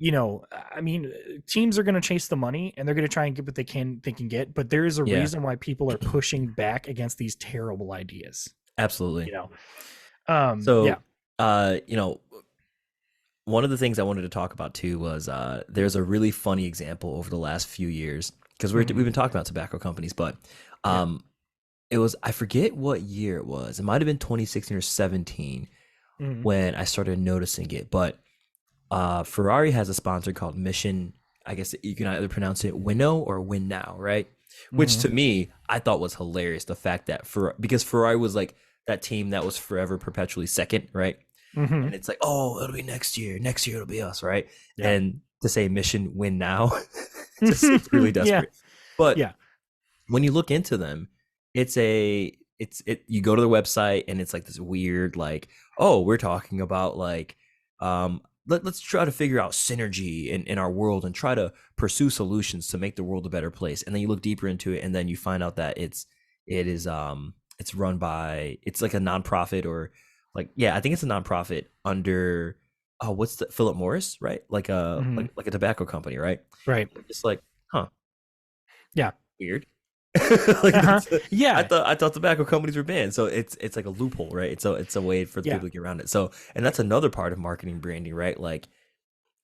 S2: I mean, teams are going to chase the money and they're going to try and get what they can get, but there is a
S1: Yeah,
S2: reason why people are pushing back against these terrible ideas,
S1: absolutely.
S2: you know? Yeah.
S1: So, you know, one of the things I wanted to talk about too was there's a really funny example over the last few years because we've
S2: Mhm.
S1: been talking about tobacco companies, but
S2: Yeah.
S1: um, it was I forget what year it was. It might have been 2016 or 17
S2: Mhm.
S1: when I started noticing it. But Ferrari has a sponsor called Mission. I guess you can either pronounce it Winnow or Win Now, right? Which
S2: Mhm.
S1: to me I thought was hilarious. The fact that because Ferrari was like that team that was forever perpetually second, right?
S2: Mhm.
S1: And it's like, oh, it'll be next year it'll be us, right?
S2: Yeah.
S1: And to say Mission Win Now just seems really
S2: Yeah.
S1: desperate. But
S2: Yeah.
S1: when you look into them, you go to their website and it's like this weird like, oh, we're talking about like let's try to figure out synergy in our world and try to pursue solutions to make the world a better place. And then you look deeper into it and then you find out that it's run by it's like a nonprofit or like yeah, I think it's a nonprofit under what's the Philip Morris, right? Like a
S2: Mhm.
S1: like a tobacco company, right?
S2: Right.
S1: Just like, huh,
S2: Yeah.
S1: weird. Like
S2: Uh-huh.
S1: I
S2: Yeah.
S1: thought tobacco companies were banned, so it's like a loophole, right? It's a way for the
S2: Yeah.
S1: people to get around it. So, and that's another part of marketing branding, right? Like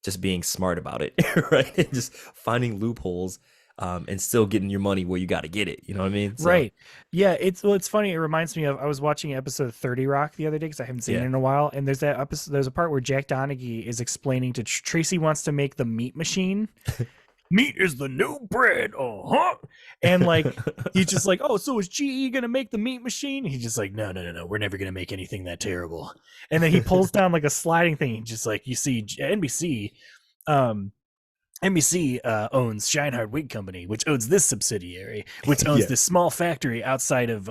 S1: just being smart about it, right? And just finding loopholes, and still getting your money where you got to get it. You know what I mean? So
S2: Right. Yeah, it's funny. It reminds me of I was watching episode 30 Rock the other day because I haven't seen it
S1: yeah,
S2: in a while, and there's that episode. There's a part where Jack Donaghy is explaining to Tracy wants to make the meat machine. Meat is the new bread. Uh-huh. And like he's just like, oh, so is GE gonna make the meat machine? He's just like, no, no, no, no, we're never gonna make anything that terrible. And then he pulls down like a sliding thing, just like you see NBC. Um, NBC owns Scheinhard Wig Company, which owns this subsidiary, which owns
S1: yeah,
S2: this small factory outside of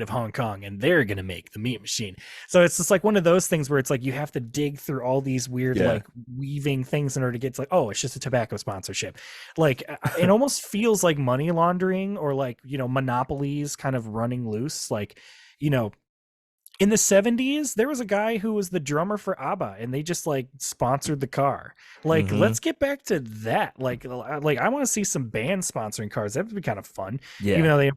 S2: Hong Kong, and they're gonna make the meat machine. So it's just like one of those things where it's like you have to dig through all these weird
S1: yeah,
S2: like weaving things in order to get to like, oh, it's just a tobacco sponsorship. Like it almost feels like money laundering or like monopolies kind of running loose. Like you know in the 70s there was a guy who was the drummer for ABBA and they just like sponsored the car. Like
S1: hmm
S2: let's get back to that. Like I want to see some bands sponsoring cars. That would be kind of fun. Even
S1: yeah,
S2: though they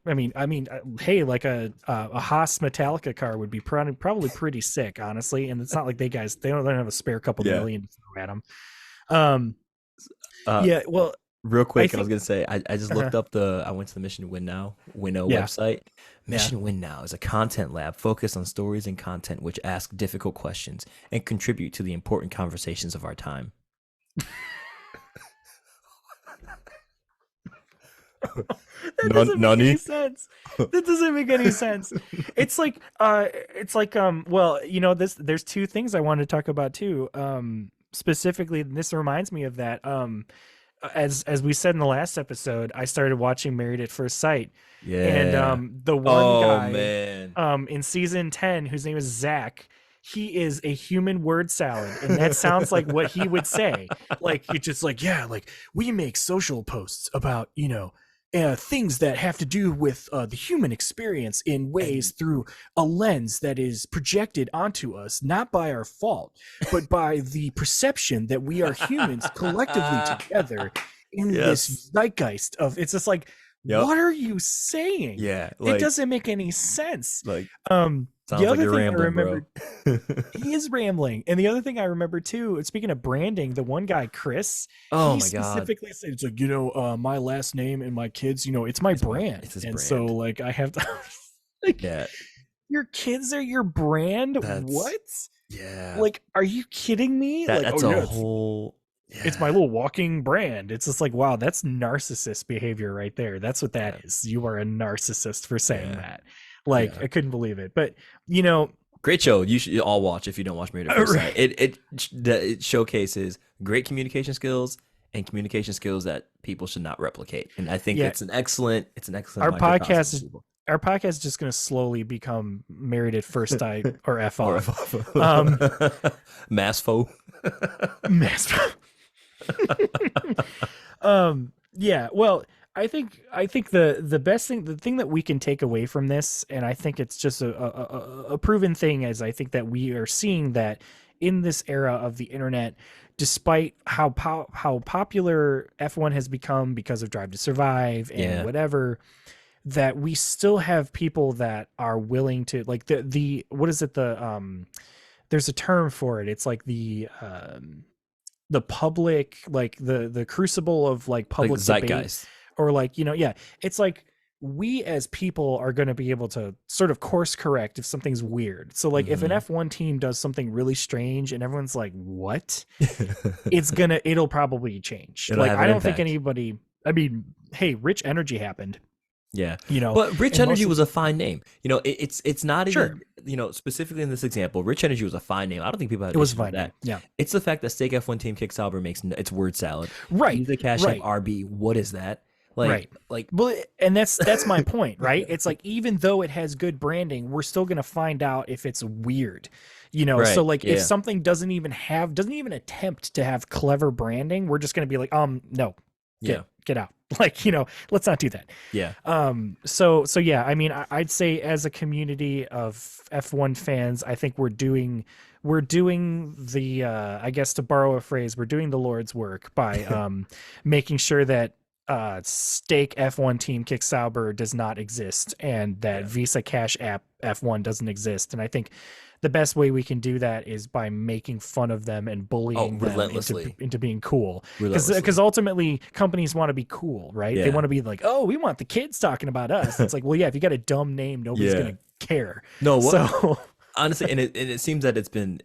S2: hey, like a Haas Metallica car would be probably pretty sick, honestly. And it's not like they don't have a spare couple
S1: yeah.
S2: million to throw at them. um
S1: Uh,
S2: yeah, well,
S1: Real
S2: I
S1: quick, I was
S2: think
S1: gonna say I just
S2: uh
S1: looked up I went to the Mission Winnow
S2: yeah,
S1: website.
S2: yeah.
S1: Mission Win Now is a content lab focused on stories and content which ask difficult questions and contribute to the important conversations of our time.
S2: That doesn't make any
S1: Nani?
S2: sense. That doesn't make any sense. It's like well, there's two things I wanted to talk about too. Specifically, this reminds me of that. As we said in the last episode, I started watching Married at First Sight, and
S1: Yeah.
S2: the one
S1: Oh
S2: guy
S1: man.
S2: in season 10 whose name is Zach, he is a human word salad, and that sounds like what he would say. Like it's just like, yeah, like we make social posts about, things that have to do with the human experience in ways
S1: And
S2: through a lens that is projected onto us, not by our fault, but by the perception that we are humans collectively together in this
S1: yes.
S2: zeitgeist of. It's just like,
S1: Yep.
S2: what are you saying?
S1: Yeah.
S2: It
S1: Like
S2: doesn't make any sense.
S1: like
S2: The
S1: sounds like
S2: other
S1: you're
S2: thing I
S1: rambling, bro.
S2: remembered, he is rambling. And the other thing I remember too, speaking of branding, the one guy, Chris,
S1: Oh
S2: he
S1: my god.
S2: specifically said, it's like, my last name and my kids, it's my brand.
S1: It's his
S2: And so
S1: brand.
S2: like I have to like,
S1: Yeah.
S2: your kids are your brand?
S1: That's
S2: What?
S1: yeah.
S2: Like, are you kidding me?
S1: That
S2: Like,
S1: that's
S2: oh
S1: a
S2: yeah,
S1: whole
S2: it's my
S1: yeah.
S2: little walking brand. It's just like, wow, that's narcissist behavior right there. That's what
S1: Yeah.
S2: that is. You are a narcissist for saying
S1: Yeah.
S2: that. Like,
S1: Yeah.
S2: I couldn't believe it. But, you know,
S1: Great show. You should all watch if you don't watch Married at First Sight. It showcases great communication skills and communication skills that people should not replicate. And I think
S2: yeah,
S1: it's an excellent
S2: our
S1: microcosm
S2: podcast
S1: for
S2: is
S1: people.
S2: our podcast is just going to slowly become Married at First Sight or F
S1: Or
S2: off. Um,
S1: mass foe.
S2: Mass- yeah, well, I think the best thing, the thing that we can take away from this, and I think it's just a proven thing, is I think that we are seeing that in this era of the internet, despite how popular F1 has become because of Drive to Survive and
S1: Yeah.
S2: whatever, that we still have people that are willing to, like, the what is it, there's a term for it. It's like the public, like the crucible of like
S1: Like
S2: public debate,
S1: zeitgeist.
S2: or like, yeah, it's like we as people are going to be able to sort of course correct if something's weird. So like if an
S1: Mhm.
S2: F1 team does something really strange and everyone's like, what? It'll probably change.
S1: It'll
S2: Like,
S1: have
S2: I
S1: an
S2: don't think
S1: impact.
S2: anybody, I mean, hey, Rich Energy happened,
S1: Yeah. But Rich
S2: and
S1: Energy
S2: most of,
S1: was a fine name. It's not
S2: sure,
S1: even, specifically in this example, Rich Energy was a fine name. I don't think people had
S2: it was a
S1: issues with
S2: fine name.
S1: that.
S2: Yeah.
S1: It's the fact that Steak F1 Team Kick Sauber makes it's word salad.
S2: Right.
S1: Visa Cash App
S2: Right.
S1: RB. What is that? Like
S2: Right.
S1: like
S2: Well, and that's my point, right? It's like, even though it has good branding, we're still going to find out if it's weird,
S1: right.
S2: So like if
S1: Yeah.
S2: something doesn't even attempt to have clever branding, we're just going to be like, no,
S1: Yeah.
S2: get out. Like, let's not do that.
S1: Yeah.
S2: So yeah, I mean, I'd say as a community of F1 fans, I think we're doing the, I guess, to borrow a phrase, we're doing the Lord's work by making sure that Stake F1 Team Kick Sauber does not exist, and that
S1: Yeah.
S2: Visa Cash App F1 doesn't exist. And I think the best way we can do that is by making fun of them and bullying them
S1: relentlessly.
S2: into being cool.
S1: Relentlessly.
S2: Because ultimately companies want to be cool, right? They
S1: Yeah.
S2: want to be like, oh, we want the kids talking about us. It's like, well, yeah, if you got a dumb name, nobody's
S1: Yeah.
S2: gonna care.
S1: No, what
S2: So
S1: honestly, and it seems that it's been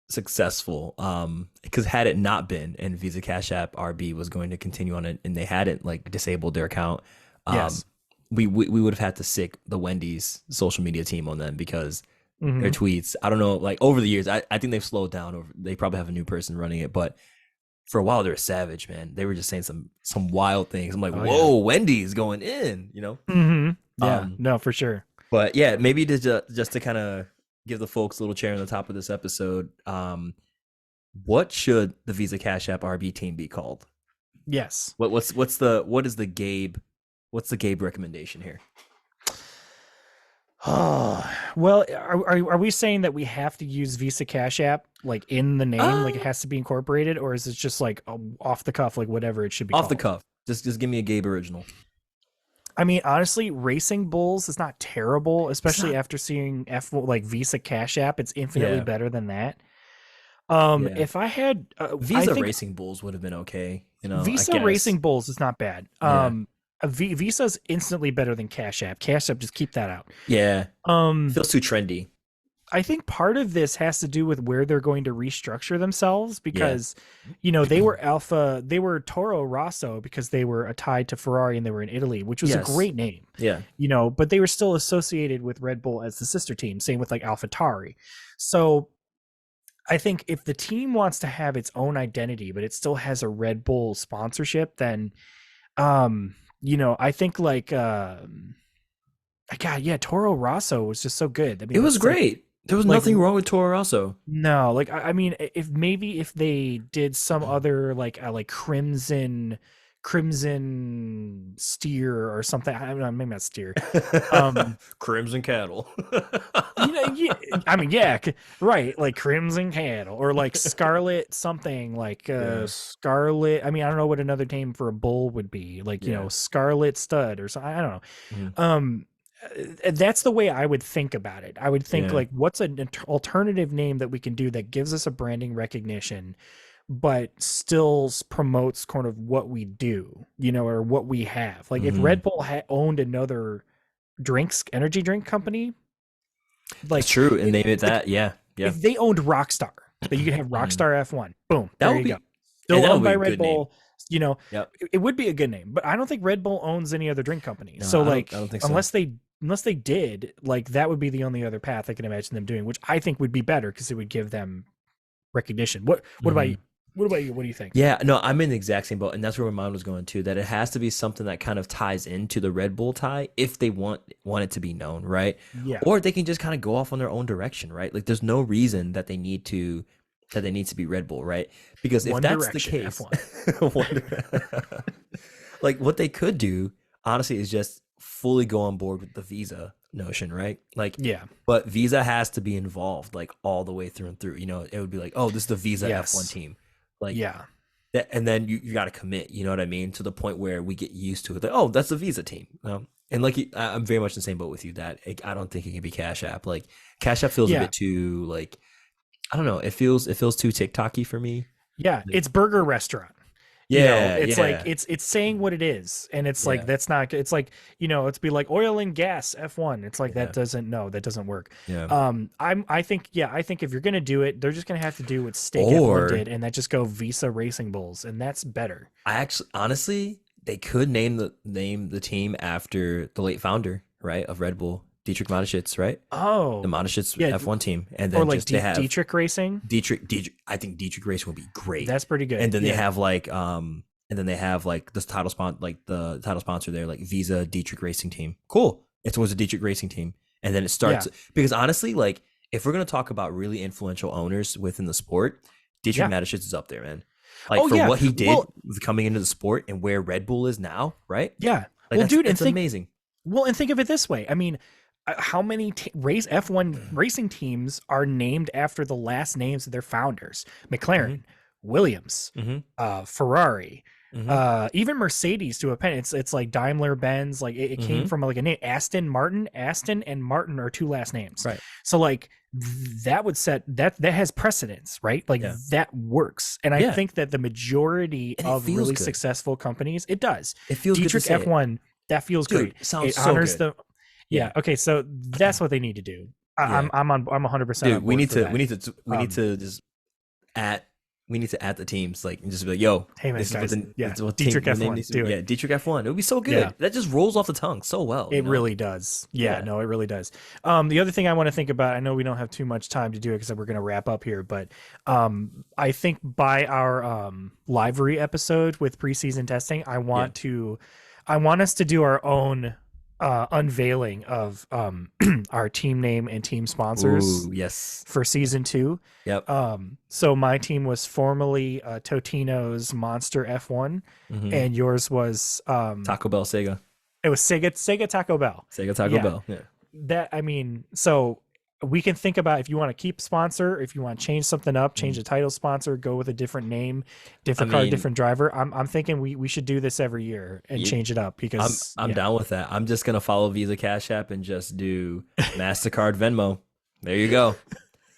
S1: successful. Because had it not been, and Visa Cash App RB was going to continue on it, and they hadn't like disabled their account,
S2: yes.
S1: we would have had to sick the Wendy's social media team on them, because
S2: Mhm.
S1: their tweets, I don't know, like over the years, I think they've slowed down. Over, they probably have a new person running it, but for a while they were savage, man. They were just saying some wild things. I'm like,
S2: Oh,
S1: whoa, Wendy's going in,
S2: Mhm. Yeah,
S1: Um,
S2: no, for sure.
S1: But yeah, maybe to just to kind of give the folks a little cherry on the top of this episode, what should the Visa Cash App RB team be called?
S2: Yes.
S1: What is the Gabe recommendation here?
S2: Well, are we saying that we have to use Visa Cash App like in the name, like it has to be incorporated, or is it just like off the cuff, like whatever it should be
S1: Off the
S2: called?
S1: cuff. Just give me a Gabe original.
S2: I mean, honestly, Racing Bulls is not terrible, especially
S1: not-
S2: after seeing like Visa Cash App. It's infinitely
S1: Yeah.
S2: better than that.
S1: Yeah.
S2: If I had
S1: Visa
S2: I think
S1: Racing Bulls would have been okay. I
S2: Visa
S1: guess.
S2: Racing Bulls is not bad.
S1: Yeah.
S2: Visa's instantly better than Cash App. Cash App, just keep that out.
S1: Yeah. Feels too trendy.
S2: I think part of this has to do with where they're going to restructure themselves, because, they were Toro Rosso because they were tied to Ferrari and they were in Italy, which was a
S1: Yes.
S2: great name,
S1: Yeah.
S2: but they were still associated with Red Bull as the sister team. Same with like AlphaTauri. So I think if the team wants to have its own identity, but it still has a Red Bull sponsorship, then, I think like, God, yeah, Toro Rosso was just so good. I mean,
S1: It was
S2: it's like,
S1: great. There was
S2: Like
S1: nothing wrong with Toro Rosso.
S2: no, like I mean, if they did some other like crimson steer or something. I don't know, maybe not steer. Um,
S1: Crimson Cattle.
S2: yeah, I mean, yeah, right, like crimson cattle or like scarlet something like
S1: Yeah.
S2: scarlet. I mean, I don't know what another name for a bull would be. Like
S1: Yeah.
S2: scarlet stud or something. I don't know.
S1: Mhm.
S2: That's the way I would think about it. I would think
S1: Yeah.
S2: like, what's an alternative name that we can do that gives us a branding recognition, but still promotes kind of what we do, or what we have. Like if
S1: Mhm.
S2: Red Bull owned another energy drink company,
S1: That's
S2: like
S1: true. And
S2: it,
S1: name it
S2: like
S1: that. Yeah. Yeah.
S2: if they owned Rockstar, that you could have
S1: Mhm.
S2: Rockstar F1. Boom,
S1: That
S2: there
S1: would
S2: you go.
S1: be, and
S2: Still
S1: that
S2: owned
S1: would be
S2: by
S1: a
S2: Red
S1: good name.
S2: Bull.
S1: Yep.
S2: It would be a good name, but I don't think Red Bull owns any other drink company.
S1: No,
S2: So
S1: I
S2: like
S1: don't think so.
S2: unless they did, like that would be the only other path I can imagine them doing, which I think would be better because it would give them recognition. What about you?
S1: Mhm.
S2: What about you? What do you think?
S1: Yeah, no, I'm in the exact same boat, and that's where my mind was going too. That it has to be something that kind of ties into the Red Bull tie if they want it to be known, right?
S2: Yeah.
S1: Or they can just kind of go off on their own direction, right? Like there's no reason that they need to be Red Bull, right? Because if
S2: One
S1: that's the
S2: Direction
S1: case,
S2: F1.
S1: like what they could do, honestly, is just fully go on board with the Visa notion, right? Like,
S2: Yeah.
S1: but Visa has to be involved, like all the way through and through. It would be like, oh, this is the Visa F1
S2: Yes.
S1: team, like
S2: Yeah.
S1: that, and then you got to commit. You know what I mean? To the point where we get used to it. Like, oh, that's the Visa team. And like I'm very much in the same boat with you that I don't think it can be Cash App. Like Cash App feels a
S2: Yeah.
S1: bit too like I don't know. It feels too TikToky for me.
S2: Yeah.
S1: Like,
S2: It's burger restaurant.
S1: yeah,
S2: It's like
S1: yeah,
S2: it's saying what it is, and it's like
S1: yeah,
S2: that's not. It's like it's be like oil and gas F1. It's like
S1: yeah,
S2: that doesn't work.
S1: yeah.
S2: I think if you're gonna do it, they're just gonna have to do what Steak F1
S1: Or
S2: did, and that just go Visa Racing Bulls, and that's better.
S1: I actually, honestly, they could name the team after the late founder, right, of Red Bull, Dietrich Mateschitz, right? The
S2: Oh,
S1: Mateschitz
S2: yeah,
S1: F1 team, and
S2: or
S1: then
S2: like
S1: just they have
S2: Dietrich Racing.
S1: Dietrich. I think Dietrich Racing would be great.
S2: That's pretty good.
S1: And then they
S2: Yeah,
S1: have like this title like the title sponsor there, like Visa Dietrich Racing Team. Cool. It was a Dietrich Racing Team, and then it
S2: yeah,
S1: starts because honestly, like if we're gonna talk about really influential owners within the sport, Dietrich
S2: yeah.
S1: Mateschitz is up there, man. Like
S2: Oh
S1: for
S2: yeah.
S1: what he did
S2: Well,
S1: with coming into the sport and where Red Bull is now, right?
S2: yeah.
S1: Like
S2: Well, dude, and
S1: that's amazing.
S2: think of it this way. I mean, how many race F1 racing teams are named after the last names of their founders?
S1: Hmm.
S2: McLaren, Williams,
S1: Hmm.
S2: Ferrari,
S1: Hmm.
S2: even Mercedes to a pen. It's like Daimler Benz. Like it came
S1: Hmm.
S2: from like a name. Aston Martin. Aston and Martin are two last names.
S1: Right.
S2: So like that would set that has precedence, right? Like
S1: Yeah.
S2: that works. And I
S1: Yeah.
S2: think that the majority
S1: And it
S2: of
S1: feels
S2: really
S1: good.
S2: successful companies, it does.
S1: It feels good to
S2: Dietrich
S1: say it.
S2: F1, that feels
S1: Dude,
S2: great.
S1: sounds
S2: It
S1: so
S2: honors
S1: good.
S2: the yeah. Okay. So that's what they need to do.
S1: Yeah.
S2: I'm 100% on
S1: Dude, we
S2: board
S1: need
S2: for
S1: to
S2: that.
S1: we need to just at we need to add the teams like and just be like, yo,
S2: Hey man,
S1: this is what
S2: guys,
S1: the
S2: yeah,
S1: this is what
S2: Dietrich
S1: team name
S2: F1,
S1: needs to
S2: do
S1: be.
S2: it.
S1: Yeah, Dietrich F1. It would be so good.
S2: Yeah.
S1: That just rolls off the tongue so well.
S2: It really does. Yeah,
S1: Yeah.
S2: no, it really does. The other thing I want to think about, I know we don't have too much time to do it because we're going to wrap up here, but I think by our livery episode with preseason testing, I want us to do our own unveiling of our team name and team sponsors
S1: Ooh, yes.
S2: for season 2.
S1: Yep.
S2: So my team was formerly Totino's Monster F1,
S1: Mhm.
S2: and yours was
S1: Taco Bell, Sega.
S2: it was Sega Taco Bell.
S1: Sega Taco
S2: Yeah.
S1: Bell. Yeah.
S2: That I mean, so we can think about if you want to keep sponsor, if you want to change something up, change the title sponsor, go with a different name, different car,
S1: mean-
S2: different driver. I'm thinking we should do this every year and
S1: Yeah.
S2: change it up because
S1: I'm
S2: yeah.
S1: down with that. I'm just gonna follow Visa Cash App and just do MasterCard Venmo. There you go.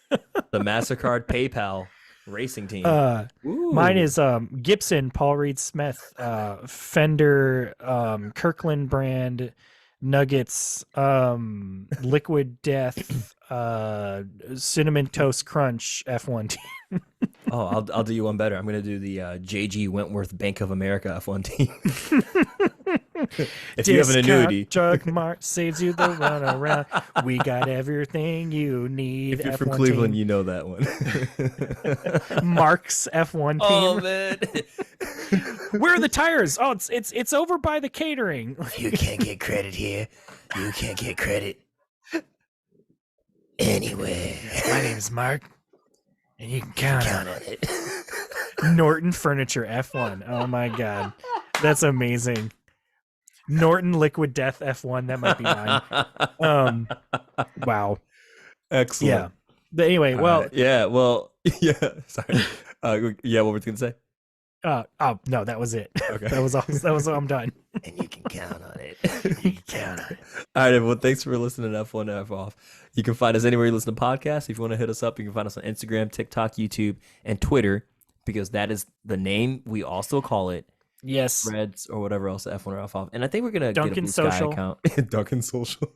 S1: The MasterCard PayPal racing team.
S2: Mine
S1: Ooh.
S2: is Gibson, Paul Reed Smith, Fender, Kirkland brand, Nuggets, Liquid Death, Cinnamon Toast Crunch F1 team.
S1: Oh, I'll do you one better. I'm gonna do the JG Wentworth Bank of America F1 team. If you have an
S2: Discount
S1: annuity,
S2: Drug Mart saves you the run around. We got everything you need.
S1: if you're from
S2: F1
S1: Cleveland,
S2: team.
S1: you know that one.
S2: Mark's F1 team.
S1: Oh man,
S2: Where are the tires? Oh, it's over by the catering.
S1: you can't get credit here. You can't get credit. anywhere.
S2: My name is Mark, and you can count on it.
S1: it.
S2: Norton Furniture F1. Oh my god, that's amazing. Norton Liquid Death F1. That might be mine. Wow.
S1: Excellent.
S2: Yeah. But anyway, well,
S1: yeah. Well, yeah. Sorry. Yeah. What were you gonna say?
S2: oh no, that was it.
S1: Okay.
S2: That was all. I'm done.
S1: And you can count on it.
S2: You can count on it.
S1: All right, everyone. Thanks for listening to F1 to F off. You can find us anywhere you listen to podcasts. If you want to hit us up, you can find us on Instagram, TikTok, YouTube, and Twitter, because that is the name we also call it.
S2: Yes.
S1: Threads or whatever else, F1 or F off. And I think we're gonna
S2: Dunkin'
S1: get a Blue Sky
S2: Social.
S1: account. Dunkin' Social.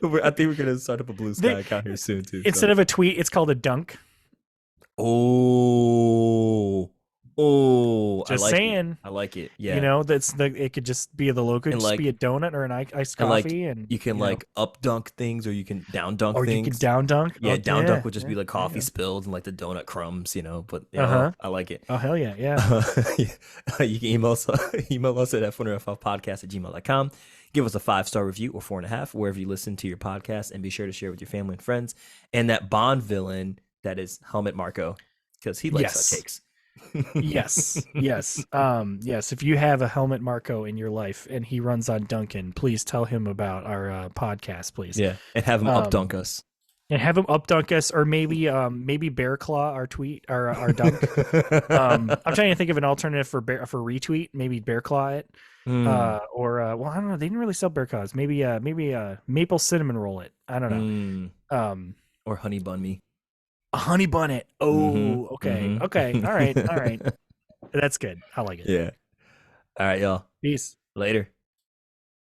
S1: I think we're gonna start up a Blue Sky account here soon too.
S2: Instead of a tweet, it's called a dunk.
S1: Oh,
S2: Just
S1: I like
S2: saying.
S1: It. I like it. Yeah,
S2: You know, it could just be the logo, could just be a donut or an iced coffee, and
S1: you can up dunk things, or you can down dunk
S2: or
S1: things.
S2: you can down dunk.
S1: Yeah, down dunk would just be like coffee spilled and like the donut crumbs, But I like it.
S2: Oh hell yeah.
S1: You can email us at f1rff podcast@gmail.com. Give us a 5-star review or 4.5 wherever you listen to your podcast, and be sure to share with your family and friends. And that Bond villain that is Helmet Marco, because he likes cupcakes.
S2: Yes. Yes. If you have a Helmet Marco in your life and he runs on Dunkin, please tell him about our podcast, please.
S1: Yeah, and have him up dunk us.
S2: And have him up dunk us, or maybe Bear Claw our tweet, our dunk. I'm trying to think of an alternative for retweet. Maybe Bear Claw it, or well, I don't know. They didn't really sell Bear Claws. Maybe maple cinnamon roll it. I don't know.
S1: Or honey bun me.
S2: Honey bun it. Oh, okay. All right. That's good. I like it.
S1: Yeah. All right, y'all.
S2: Peace.
S1: Later.